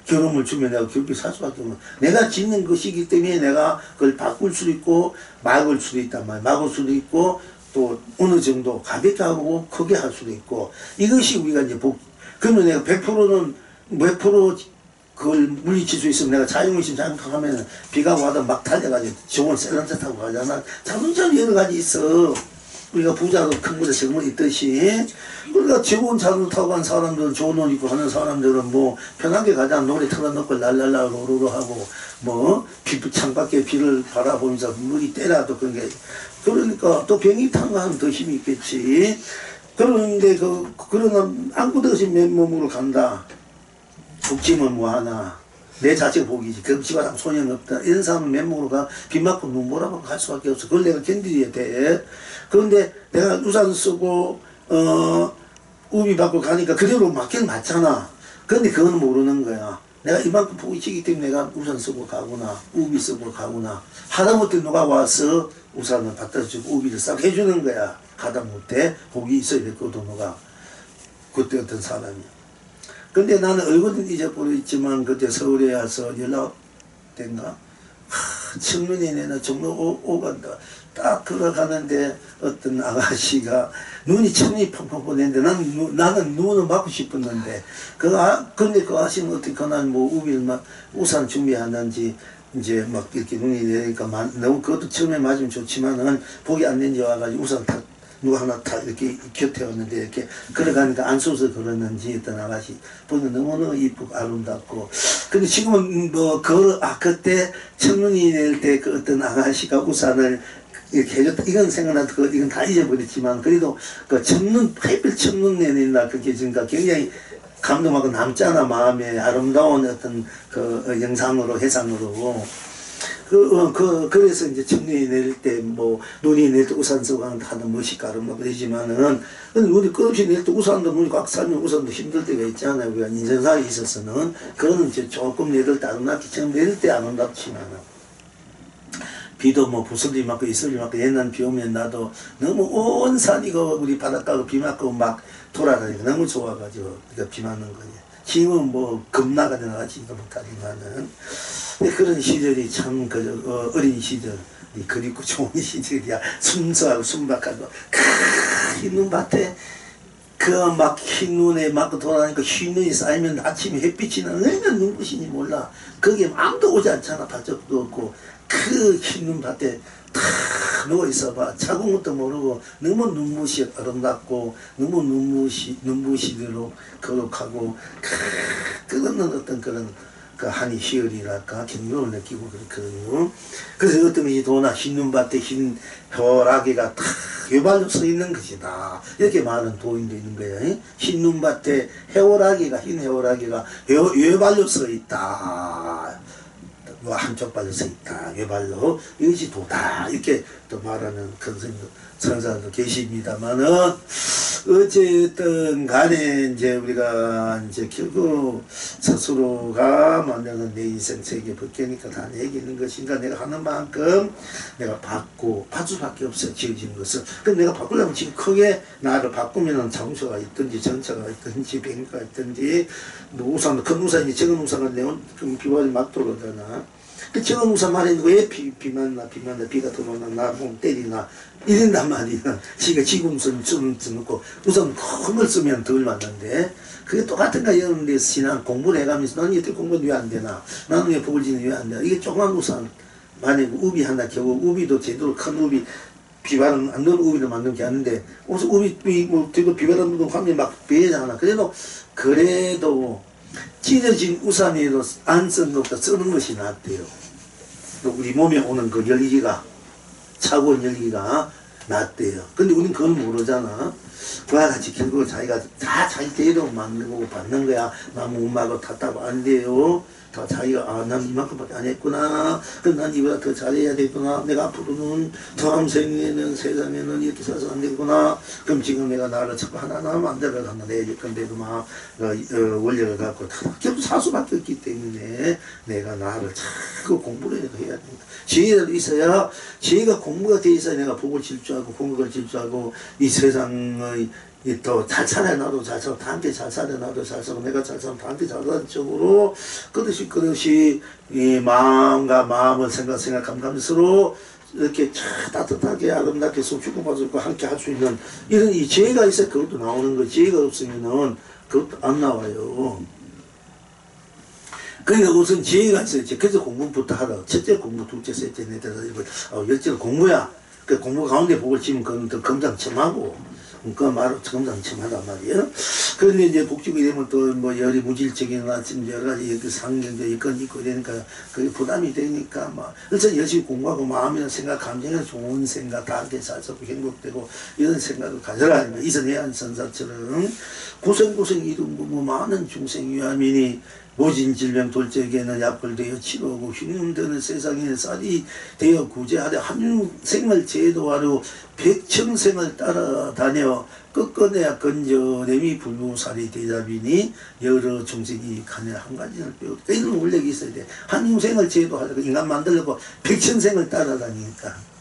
괴로움을 주면 내가 괴롭게 살 수밖에 없는, 내가 짓는 것이기 때문에 내가 그걸 바꿀 수도 있고 막을 수도 있단 말이야. 막을 수도 있고 또 어느 정도 가볍게 하고 크게 할 수도 있고, 이것이 우리가 이제 그러면 내가 100%는 몇 프로 그걸 물리칠 수 있으면 내가 자율무신 자동차하면 비가 와도 막 달려가지고 좋은 셀런트 타고 가잖아. 자동차는 여러 가지 있어. 우리가 부자도 큰 물에 적은 물 있듯이. 그러니까 좋은 자동차 타고 간 사람들은 좋은 옷 입고 하는 사람들은 뭐 편하게 가자. 노래 틀어놓고 랄랄라 로로로 하고 뭐 창밖에 비를 바라보면서 물이 때라도 그런 게, 그러니까 또 병이 탄 거 하면 더 힘이 있겠지. 그런데 그러나 아무것도 없이 맨몸으로 간다. 죽지면 뭐하나. 내 자체가 복이지. 급지바람 소용없다. 이런 사람은 맨몸으로 가. 비 맞고 눈 보라고 갈 수밖에 없어. 그걸 내가 견디어야 돼. 그런데 내가 우산 쓰고 우비 받고 가니까 그대로 맞긴 맞잖아. 그런데 그건 모르는 거야. 내가 이만큼 복이 지기 때문에 내가 우산 쓰고 가구나, 우비 쓰고 가구나. 하다못해 누가 와서 우산을 갖다 주고 우비를 싹 해주는 거야. 하다못해 복이 있어야 될 것도 누가. 그때 어떤 사람이. 근데 나는 얼굴은 잊어버렸지만 그때 서울에 와서 연락된가? 청년이 내나 종로 오간다. 딱 걸어가는데 어떤 아가씨가 눈이 천이 펑펑 보냈는데 나는 눈을 맞고 싶었는데 근데 그 아가씨는 어떻게 그날 뭐 우비를 막 우산 준비하는지 이제 막 이렇게 눈이 내리니까 너무 그것도 처음에 맞으면 좋지만은 복이 안 된지 와가지고 우산 탁 누가 하나 탁 이렇게 곁에 왔는데 이렇게 걸어가니까 안 쏘서 걸었는지 어떤 아가씨 보면 너무너무 이쁘고 아름답고. 근데 지금은 뭐 그때 청년이 낼 때 그 어떤 아가씨가 우산을 이렇게 해줬다. 이건 생각나도 이건 다 잊어버렸지만 그래도 그 하필 첫눈 내린다 그렇게 지니까 굉장히 감동하고 남잖아. 마음에 아름다운 어떤 그 영상으로 해상으로. 그래서 이제 청년이 내릴 때, 뭐, 눈이 내릴 때 우산 쓰고 하는 멋있고 아름답고 되지만은, 근데 눈이 끝없이 내릴 때 우산도 눈이 꽉 살면 우산도 힘들 때가 있잖아요. 우리가 인생살이 있어서는. 그거는 이제 조금 내릴 때 아름답지, 처음 내릴 때 아름답지만은. 비도 뭐 부슬리 맞고 이슬리 맞고 옛날 비 오면 나도 너무 온 산이고 우리 바닷가고 비 맞고 막 돌아다니고 너무 좋아가지고 비 맞는 거지. 지금은 뭐 겁나가 나가지도 못하지만은. 그런 시절이 참 어린 시절이 그립고 좋은 시절이야. 순수하고 순박하고 있는 밭에 막 흰 눈에 막 돌아다니까 흰 눈이 쌓이면 아침에 햇빛이 얼마나 눈부신지 몰라. 거기에 아무도 오지 않잖아. 바적도 없고. 그 흰 눈밭에 탁 누워있어봐. 자고 것도 모르고 너무 눈부시 아름답고 너무 눈부시도록 거룩하고 끝없는 어떤 그런 그 한이 희열이랄까 경륜을 느끼고 그렇거든요. 그래서 어떤 이 도나 흰 눈밭에 흰 벼락이가 탁 외발로 서 있는 것이다. 이렇게 말하는 도인도 있는 거예요. 흰 눈밭에 흰 해오라기가 외발로 서 있다. 뭐 한쪽 발로 서 있다. 외발로 이것이 도다. 이렇게 또 말하는 큰 선사도 계십니다만은 어쨌든 간에 이제 우리가 이제 결국 스스로가 만드는 내 인생 세계 벗겨니까 다 내게 있는 것인가. 내가 하는 만큼 내가 받고 받을 수밖에 없어요. 지어진 것을. 그럼 내가 바꾸려면 지금 크게 나를 바꾸면은 장소가 있든지 전차가 있든지 비행기가 있든지 뭐 우산 큰 우산이 작은 우산가 내면 비바람이 막 들어오잖아. 그 작은 우산 말에 왜 비만 나 비가 들어오나 나 몸 때리나 이런단 말이야. 지가 지금 우산 넣고 우선 큰 걸 쓰면 덜 맞는데 그게 똑같은가 이런 데서 지난 공부를 해가면서 나는 이때 공부는 왜 안 되나 나는 왜 보글지는 왜 안 되나 이게 조그만 우산 만약에 우비 하나 겨우 우비도 제대로 큰 우비 비바람 안 넣은 우비를 만든 게 아닌데 무슨 우비 뭐 되고 비바람 불고 하면 막 베잖아. 그래도 찢어진 우산에도 안 쓴 것보다 쓰는 것이 낫대요. 우리 몸에 오는 그 열기가 차가운 열기가 낫대요. 근데 우리는 그걸 모르잖아. 그와 같이 결국 자기가 다 자기 대로 만들고 받는 거야. 나무 엄마가 탔다고 안 돼요. 다 자기가 난 이만큼밖에 안 했구나. 그럼 난 이보다 더 잘해야 되구나. 내가 앞으로는 다음 생에는 세상에는 이렇게 살아서 안 되구나. 그럼 지금 내가 나를 자꾸 하나하나 만들어 하나 내줄 건데도 막 원리를 갖고 결국 사수밖에 없기 때문에 내가 나를 자꾸 공부를 해야 됩니다. 지혜가 있어야 지혜가 공부가 돼 있어야 내가 복을 질주하고 공덕을 질주하고 이 세상의 또 잘 살아 나도 잘 살고 다 함께 잘 살아 나도 잘 살고 내가 잘 살고 다 함께 잘 사는 쪽으로 그릇이 이 마음과 마음을 생각하면서 서로 이렇게 따뜻하게 아름답게 속 주고받고 함께 할 수 있는 이런 이 지혜가 있어야 그것도 나오는 거. 지혜가 없으면은 그것도 안 나와요. 그러니까 우선 지혜가 있어야 지. 그래서 공부부터 하라. 첫째 공부, 둘째, 셋째, 넷째, 열째는 공부야. 그 공부 가운데 복을 지면 그건 더 금장첨하고. 그 말을 금장첨하단 말이에요. 그런데 이제 복지고 이러면 또 뭐 열이 무질적이나 지금 여러 가지 상경적 여건이 있고 이러니까 그게 부담이 되니까 막 그래서 열심히 공부하고 마음이나 생각, 감정이나 좋은 생각 다 함께 잘 살고 행복되고 이런 생각을 가져라. 이선해안 선사처럼 고생 이룬 뭐 많은 중생 유아민이 모진 질병 돌적에는 약불 되어 치료하고 흉흉되는 세상에 쌀이 되어 구제하되 한생을 제도하려 백청생을 따라다녀 끝끝내야 건져내미 불구살이 대자비니 여러 중생이 간에 한 가지를 배우다. 이런 원력이 있어야 돼. 한생을 제도하려고 인간 만들려고 백청생을 따라다니니까.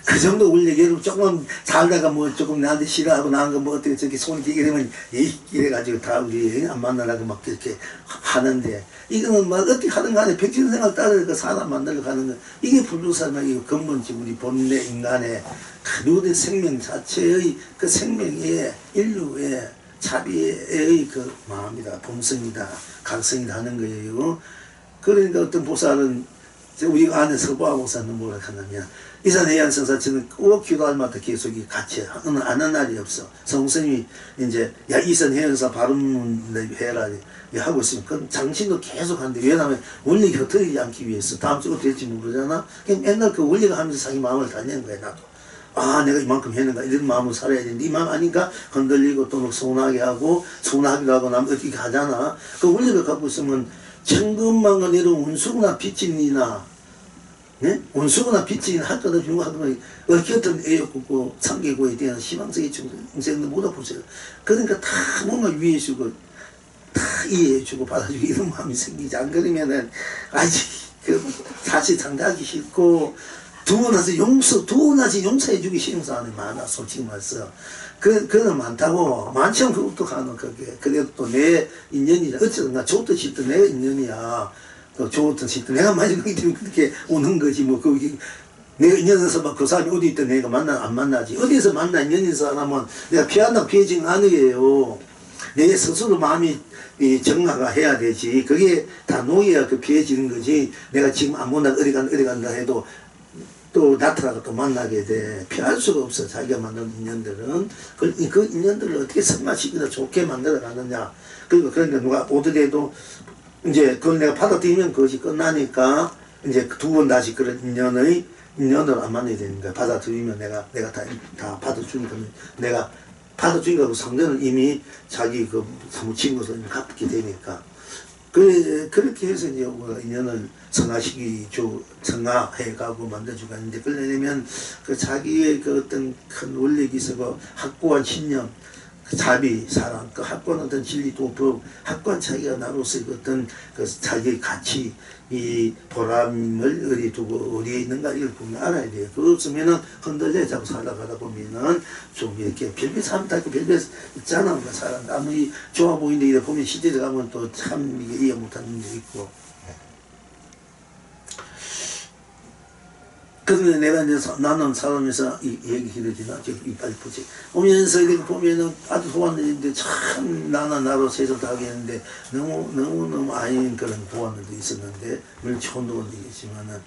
그 정도 원래 예를 조금 살다가 뭐 조금 나한테 싫어하고 나한 거 뭐 어떻게 저렇게 손이 길게 되면 이래가지고 다 우리 안 만나라고 막 그렇게 하는데 이거는 막 어떻게 하든 간에 백신생활 따르니까 사람 만나려고 하는 거 이게 불교사는 근본적 우리 본래 인간의 누구의 생명 자체의 그 생명의 인류의 자비의 그 마음이다. 본성이다. 각성이다 하는 거예요. 그러니까 어떤 보살은 우리 안에 서보아 보살은 뭐라 하냐면 이산해안 선사처럼 꼭 기도할 마다 계속 같이 하는 날이 없어. 성스님이 이제 야 이산해안사 발음을 해라 하고 있으면 그건 장신도 계속 하는데 왜냐하면 원리 곁들이지 않기 위해서 다음 주가 될지 모르잖아. 그냥 맨날 그 원리가 하면서 자기 마음을 다내는 거야. 나도 아 내가 이만큼 했는가 이런 마음으로 살아야 되는데 이 마음 아닌가 흔들리고 또 서운하게 하고 서운하기도 하고 남 어떻게 하잖아. 그 원리를 갖고 있으면 천금만가 내려온 운수구나 빚진이나 네? 운수구나 빚진 할 거다 주고 하더니 어떻든 애였고 상계고에 대한 희망성의 중생들 못 보세요. 그러니까 다 뭔가 위해주고 다 이해해주고 받아주고 이런 마음이 생기지. 안 그러면은 아직 그 사실 상대하기 싫고 두고 나서 용서해주기 싫은 사람이 많아. 솔직히 말해서 그건 많다고. 많지만 그것도 가는 그게 그래도 또 내 인연이야. 어쨌든 나 좋든 싫든 내 인연이야. 좋든 싫든 내가 맞은 거기 때문에 그렇게 오는 거지 뭐 그게 내가 인연에서 막 그 사람이 어디 있든 내가 안 만나지. 어디서 만나 인연인 사람은 내가 피한다고 피해진 아니에요. 내 스스로 마음이 정화가 해야 되지. 그게 다 놓여야 그 피해지는 거지. 내가 지금 아무나 어디 간다 해도 또 나타나가 또 만나게 돼. 피할 수가 없어. 자기가 만든 인연들은. 그 인연들을 어떻게 승화시키나 좋게 만들어 가느냐. 그러니까 누가 오더라도 이제 그걸 내가 받아들이면 그것이 끝나니까 이제 두 번 다시 그런 인연을 안 만나야 되는 거야. 받아들이면 내가 다 받아주니까 내가 받아주니까 그 상대는 이미 자기 그 사무친 것을 갚게 되니까. 그렇게 해서 이제 우리가 인연을 성화해 가고 만들어주고 하는데, 그러려면 그 자기의 그 어떤 큰 원력이 있어서 확고한 신념, 그 자비, 사랑, 그 확고한 어떤 진리, 또 확고한 자기가 나로서의 어떤 그 자기의 가치, 이 보람을 어디 두고 어디에 있는가 이걸 분명 알아야 돼요. 그거 없으면은 흔들려 자꾸 살아가다 보면은 좀 이렇게 별별 사람 다 별별 있잖아. 그 사람 아무리 좋아 보이는데 이래 보면 시대에 가면 또 참 이게 이해 못하는 일도 있고. 그러면 내가 이제 나는 사람에서 이 얘기 기르지나 저기 빨리 보지. 오면서 이렇게 보면은 아주 소원들인데 참 나로 세상 다 하겠는데 너무 아닌 그런 보안들도 있었는데, 물론 좋은 도원도 있지만은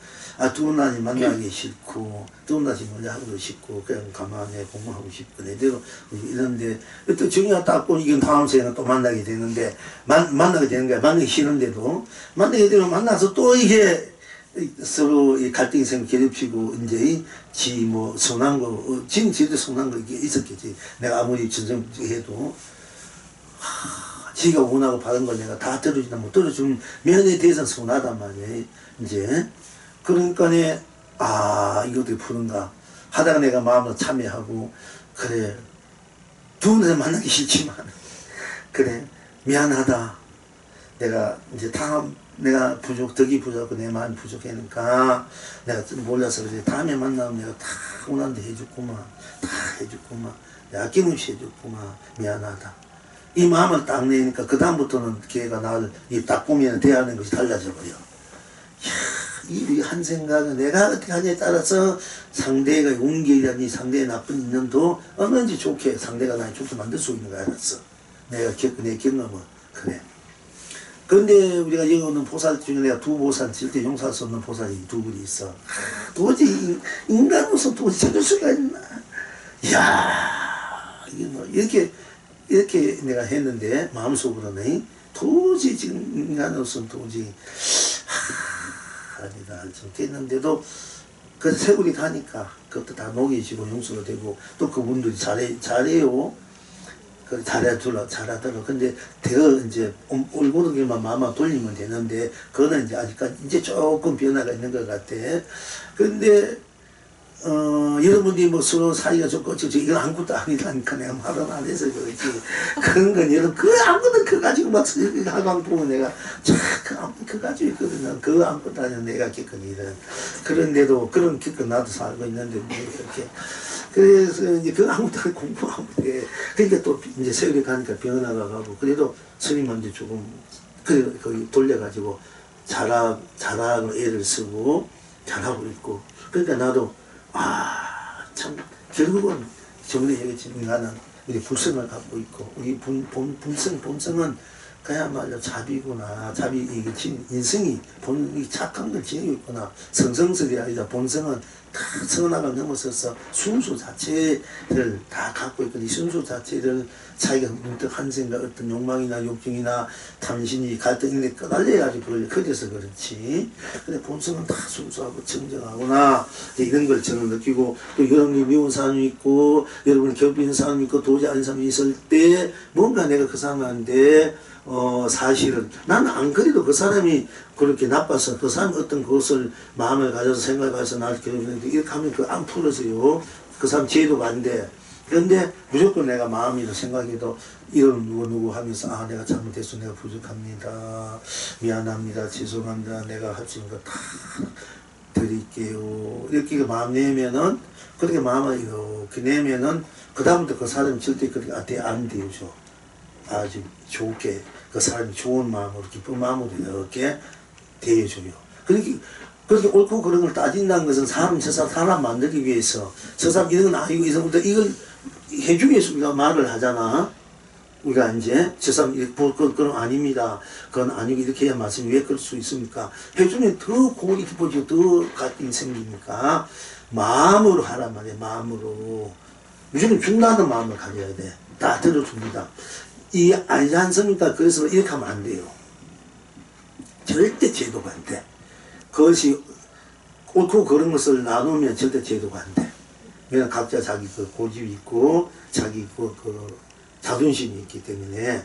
두분이 만나기 싫고 두분이 먼저 하기도 싫고 그냥 가만히 공부하고 싶고 내대로 이런데 또 중요한 딱 보니 이건 다음 생에 또 만나게 되는데 만나게 되는 거야. 만나기 싫은데도 만나게 되면 만나서 또 이게 서로 이 갈등이 생겨 괴롭히고 이제 뭐 선한 거 지금 제대로 선한 거 이게 있었겠지. 내가 아무리 전성해도 지가 원하고 받은 걸 내가 다 들어주나 못 들어주면 면에 대해서는 선하단 말이에요. 이제 그러니까 이거 어떻게 푸는가 하다가 내가 마음으로 참여하고, 그래 두 분에서 만나기 싫지만 그래 미안하다. 내가 이제 내가 덕이 부족하고 내 마음이 부족하니까 내가 좀 몰라서 그래. 다음에 만나면 내가 다 원하는데 해줬구만. 다 해줬구만. 내가 아낌없이 해줬구만. 미안하다. 이 마음을 딱 내니까 그 다음부터는 걔가 나를 딱 보면 대하는 것이 달라져 버려. 이 한 생각은 내가 어떻게 하냐에 따라서 상대가 용기라니 상대의 나쁜 인연도 얼마든지 좋게 상대가 나를 좋게 만들 수 있는 거 알았어. 내가 내 경험은 그래. 그런데 우리가 여기 오는 보살 중에 내가 두 보살 절대 용서할 수 없는 보살이 두 분이 있어. 도저히 인간으로서 도저히 찾을 수가 있나. 이야 이게 뭐 이렇게 내가 했는데 마음속으로는 도저히 지금 인간으로서는 도저히 아니다 좀 됐는데도 그 세월이 가니까 그것도 다 녹여지고 용서가 되고 또 그분들이 잘해요. 잘하더라. 근데 대거 이제 올고르기만 마음만 돌리면 되는데, 그거는 이제 아직까지 이제 조금 변화가 있는 것 같아. 근데 여러분들이 뭐 서로 사이가 좋고 이건 아무것도 아니라니까 내가 말은 안 해서 그렇지. 그런 건 여러분 아무것도 그거 가지고 막 하방 보면 내가 그거 가지고 있거든요. 그거 아무것도 아니야 내가 겪은 일은. 그런데도 그런 겪은 나도 살고 있는데 뭐 이렇게. 그래서 이제 그 아무것도 공부하면 돼. 그러니까 또 이제 세월이 가니까 변화가 가고, 그래도 스님한테 조금 그래 거기 돌려가지고 잘하고 애를 쓰고 잘하고 있고. 그러니까 나도 참 결국은 저번에 얘기했지만 나는 우리 불성을 갖고 있고, 우리 본성은 그야말로 자비구나. 이게 인성이 착한 걸 지니고 있구나. 성성설이 아니라 본성은 다 선악을 넘어서서 순수 자체를 다 갖고 있고, 이 순수 자체를 자기가 문득 한 생각, 어떤 욕망이나 욕정이나 탐심이 갈등이 끄달려가지고 그걸 그래서 그렇지. 근데 본성은 다 순수하고 정정하구나. 이런 걸 저는 느끼고, 또 여러분이 미운 사람이 있고, 여러분이 괴롭히는 사람이 있고, 도저히 아닌 사람이 있을 때, 뭔가 내가 그 사람한테 사실은 나는 안 그래도 그 사람이 그렇게 나빠서 그 사람이 어떤 것을 마음을 가져서 생각을 가져서 나를 괴롭히는데, 이렇게 하면 그 안 풀어서요. 그 사람 죄도가 안 돼. 그런데 무조건 내가 마음이도 생각해도 이런 누구 하면서 내가 잘못했어. 내가 부족합니다. 미안합니다. 죄송합니다. 내가 할 수 있는 거 다 드릴게요. 이렇게 마음 내면은, 그렇게 마음을 이렇게 내면은 그 다음부터 그 사람이 절대 그렇게 안 되죠. 아주 좋게 그 사람이 좋은 마음으로 기쁜 마음으로 이렇게 대해줘요. 그러니까 그렇게 옳고 그런 걸 따진다는 것은 사람 만들기 위해서 저 사람 이런 건 아니고 이걸 해주기 위해서 우리가 말을 하잖아. 우리가 이제 저 사람 그건 아닙니다. 그건 아니고 이렇게 해야 말씀이 왜 그럴 수 있습니까? 해주면 더 골이 깊어지고 더 갈등이 생기니까 마음으로 하란 말이야. 마음으로. 무조건 준다는 마음을 가져야 돼. 다 들어줍니다. 이게 아니지 않습니까? 그래서 이렇게 하면 안 돼요. 절대 제도가 안 돼. 그것이 옳고 그런 것을 나누면 절대 제도가 안 돼. 왜냐면 각자 자기 그 고집이 있고 자기 그 자존심이 있기 때문에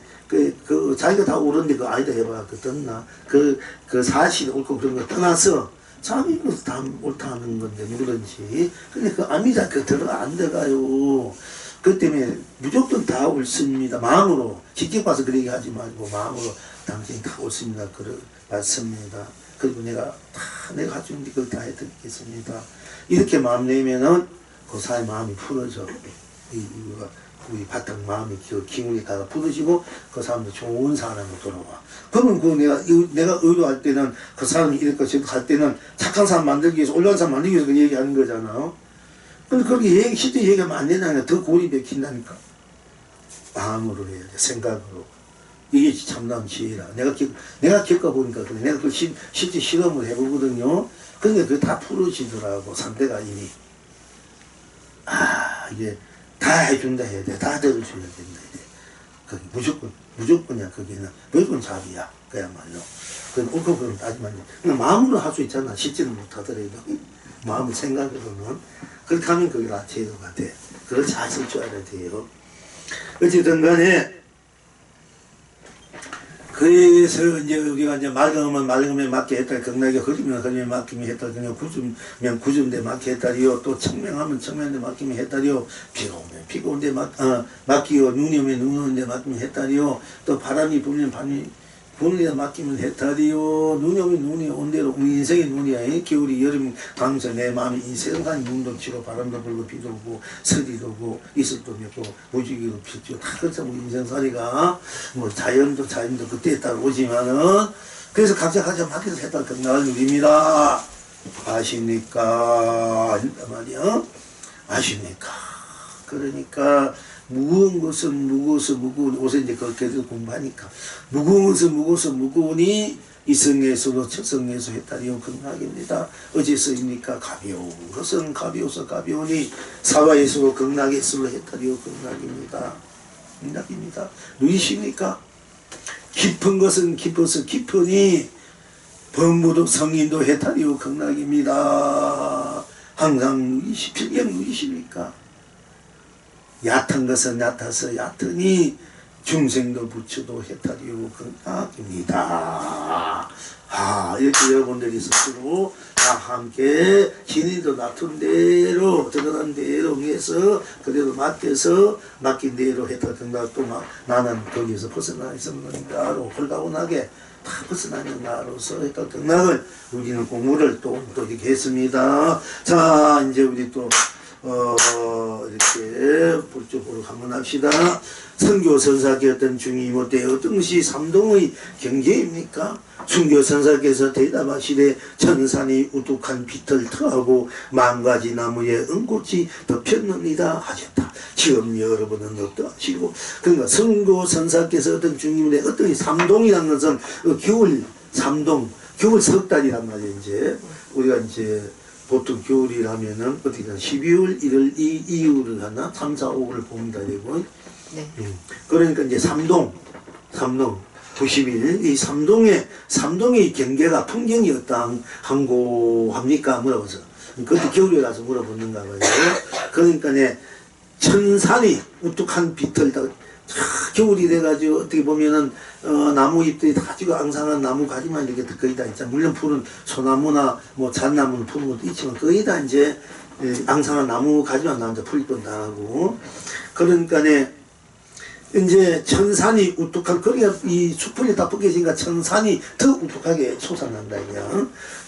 자기가 다 옳은데 그 아니다 해봐 그 듣나 그 사실 옳고 그런 거 떠나서 자기 것도 다 옳다는 건데 누구든지 근데 그 아니다 그 안 들어가요. 그 때문에 무조건 다 옳습니다. 마음으로 직접 봐서 그 얘기 하지 말고 마음으로 당신이 다 옳습니다. 그런 맞습니다. 그리고 내가 가지고 있는 걸 다 해드리겠습니다. 이렇게 마음 내면은 그 사람의 마음이 풀어져. 우리 바탕 마음이 기운이 다 풀어지고 그 사람도 좋은 사람으로 돌아와. 그러면 내가 의도할 때는 그 사람이 이렇게 저렇게 할 때는 착한 사람 만들기 위해서 올라간 사람 만들기 위해서 그 얘기하는 거잖아. 근데 그렇게 실제 얘기하면 안 된다니까. 더 골이 맥힌다니까. 마음으로 해야 돼. 생각으로. 이게 참다운 지혜라. 내가 겪어보니까 그래. 내가 그 실제 실험을 해보거든요. 그러니까 그게 다 풀어지더라고. 상대가 이미. 이게 다 해준다 해야 돼. 다 들어줘야 된다. 이제. 그게 무조건이야. 거기는. 무조건 답이야. 그야말로. 그건 옳고 그런 따지만. 그냥 마음으로 할 수 있잖아. 실제는 못하더라도. 마음 생각으로는. 그렇게 하면 그게 다 제도가 돼. 그걸 잘 쓸 줄 알아야 돼요. 어쨌든 간에, 그래서 이제 우리가 이제 맑으면 맞게 했다. 경락에 흐리면 맡기면 했다. 그냥 굳으면 굳은데 맡게 했다리요. 또 청명하면 청명한데 맡기면 했다리요. 비가 오면 비가 온데 맡기요. 눈이 오면 눈 오는데 맡기면 했다리요. 또 바람이 불면 부는 데 맡기면 했다리요. 눈이 오면 눈이 온 대로 우리 인생의 눈이야. 겨울이 여름 강서 내 마음이 이 세상에 눈도 치고 바람도 불고 비도 오고 서리도 오고 이슬도 맺고 무지개도 피죠. 다 그렇죠. 우리 인생살이가 뭐 자연도 그때에 따라 오지만은 그래서 각자 맡겨서 했다 건강을 누립니다. 아십니까? 이랬단 말이야. 아십니까? 그러니까 무거운 것은 무거운 옷에 이제 그렇게 공부하니까 무거운 것은 무거우니 이성에서도 첫성에서 했다리요 극락입니다. 어째서입니까? 가벼운 것은 가벼우니 사와에서도 극락에서로 했다리요 극락입니다. 극락입니다. 누이십니까? 깊은 것은 깊어서 깊으니 법무도 성인도 했다리요 극락입니다. 항상 필경 누이십니까? 얕은 것은 얕아서 얕으니 중생도 부처도 해탈이요 극락입니다. 이렇게 여러분들이 스스로 다 함께 진리도 낮은 대로 드러난 대로 해서 그대로 맡긴 대로 해탈 극락 또 나는 거기에서 벗어나 있었는가로 홀가분하게 다 벗어나는 나로서 해탈 극락을 우리는 공부를 또 이렇게 했습니다. 자 이제 우리 또 이렇게 불쪽으로 한번 합시다. 선교선사께었던 중임 어때 어떤 것이 삼동의 경계입니까? 순교선사께서 대답하시되 천산이 우뚝한 빛을 터하고 만가지 나무에 은꽃이 덮였느니라 하셨다. 지금 여러분은 어떠하시고 그러니까 선교선사께서 어떤 중임인데 어떤 삼동이라는 것은 겨울 삼동 겨울 석 달이란 말이에요. 이제 우리가 이제 보통 겨울이라면은 어떻게 12월 1월 2월을 하나 3, 4, 5를 봅니다. 되고 네. 그러니까 이제 삼동 90일 이 삼동의 경계가 풍경이었다 항고합니까? 물어봐서 그것도 겨울이라서 물어보는가 봐요. 그러니까 천산이 우뚝한 빛을 겨울이 돼가지고 어떻게 보면은 나무 잎들이 다 지고 앙상한 나무 가지만 이렇게 거의 다 있잖아. 물론 푸른 소나무나 뭐 잣나무는 푸른 것도 있지만 거의 다 이제 앙상한 나무 가지만 나오는데 풀잎은 다 하고 그러니까 이제 천산이 우뚝한 그러니까 이 수풀이 다 벗겨지니까 천산이 더 우뚝하게 솟아난다 이게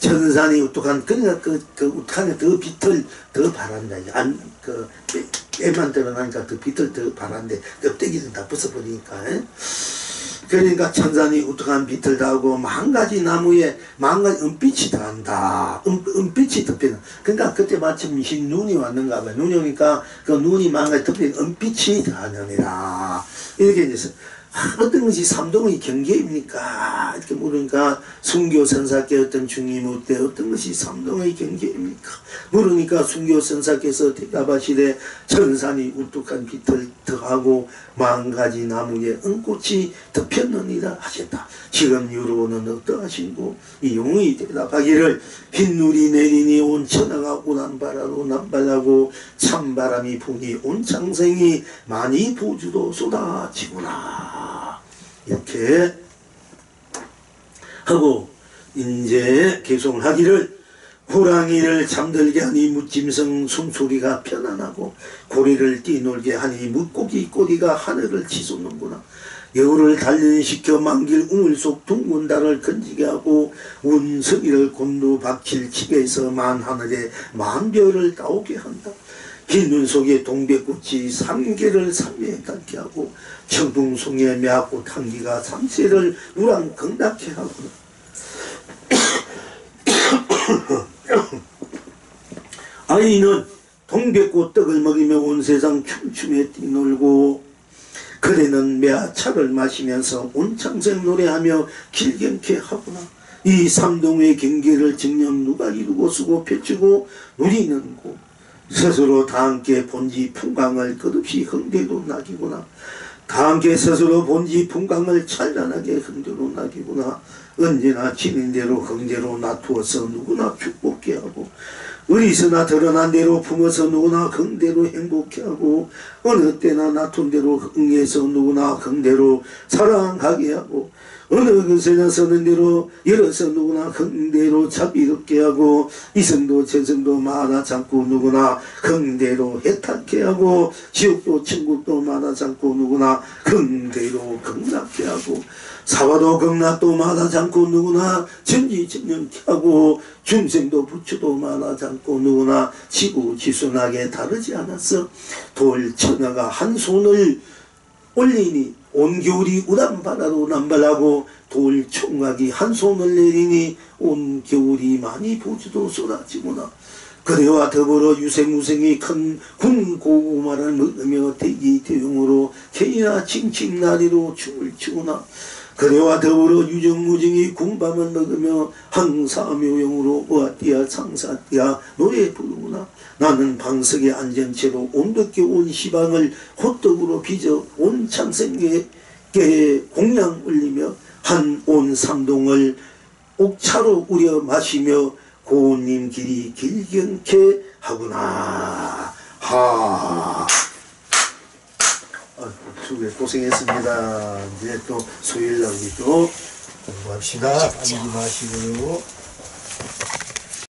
천산이 우뚝한 그러니까 그 우뚝한에 더 빛을 더 바란다 이게 애만 드러나니까 그 빛을 더 바란데 껍데기는 다 벗어버리니까 그러니까 천산이 우뚝한 빛을 다하고 만 가지 나무에 만 가지 은빛이 더한다. 은빛이 덮이는. 그러니까 그때 마침 흰 눈이 왔는가 봐요. 눈이 오니까 그 눈이 만 가지 덮이는 은빛이 더하느니라. 이렇게 이제 어떤 것이 삼동의 경계입니까? 이렇게 물으니까 순교 선사께 어떤 중이 묻되 어떤 것이 삼동의 경계입니까? 물으니까 순교 선사께서 대답하시되 천산이 우뚝한 빛을 더하고 만 가지 나무에 은꽃이 덮였느니라 하셨다. 지금 유로는 어떠하신고? 이 용이 대답하기를 흰눈이 내리니 온 천하가 우난바라로 남발하고 찬바람이 부니 온 창생이 많이 부주도 쏟아지구나. 이렇게 하고 이제 계속 하기를 호랑이를 잠들게 하니 무짐승 숨소리가 편안하고 고리를 뛰놀게 하니 물고기 꼬리가 하늘을 치솟는구나. 여우를 단련시켜 만길 우물 속 둥근 달을 건지게 하고 운석이를 곤두 박칠 칩에서 만하늘에 만별을 따오게 한다. 흰 눈 속에 동백꽃이 삼계를 삼매에 닿게 하고 청풍송에 매화꽃 향기가 삼세를 우랑건답게 하구나. 아이는 동백꽃 떡을 먹이며 온 세상 춤추며 뛰놀고 그대는 매화차를 마시면서 온창생 노래하며 길경케 하구나. 이 삼동의 경계를 증명 누가 이루고 쓰고 펼치고 누리는 곳. 스스로 다 함께 본지 풍광을 끝없이 흥대로 나기구나. 다 함께 스스로 본지 풍광을 찬란하게 흥대로 나기구나. 언제나 지닌대로 흥대로 놔두어서 누구나 축복케 하고 어디서나 드러난 대로 품어서 누구나 흥대로 행복케 하고 어느 때나 놔둔 대로 흥해서 누구나 흥대로 사랑하게 하고 어느 곳에나 서는 대로 열어서 누구나 흥대로 자비롭게 하고 이성도 저성도 많아지 않고 누구나 흥대로 해탈케 하고 지옥도 천국도 많아지 않고 누구나 흥대로 극락케 하고 사화도 극락도 많아지 않고 누구나 전지전능케 하고 중생도 부처도 많아지 않고 누구나 지구지순하게 다르지 않았어. 돌천하가 한 손을 올리니 온 겨울이 우단바다로 남발하고 돌총각이 한 손을 내리니 온 겨울이 많이 부주도 쏟아지구나. 그대와 더불어 유생무생이 큰 군고구마를 먹으며 대기대용으로 개이나 칭칭나리로 춤을 추구나. 그대와 더불어 유정무정이 군밤을 먹으며 항사묘용으로 우아띠야 상사띠야 노래 부르구나. 나는 방석에 앉은 채로 온덕게 온 시방을 호떡으로 빚어 온 창생에게 공양 올리며 한 온 삼동을 옥차로 우려 마시며 고운님 길이 길경케 하구나. 하. 수고해 고생했습니다. 이제 또 수요일날 우리 또 공부합시다. 앉지 마시고요.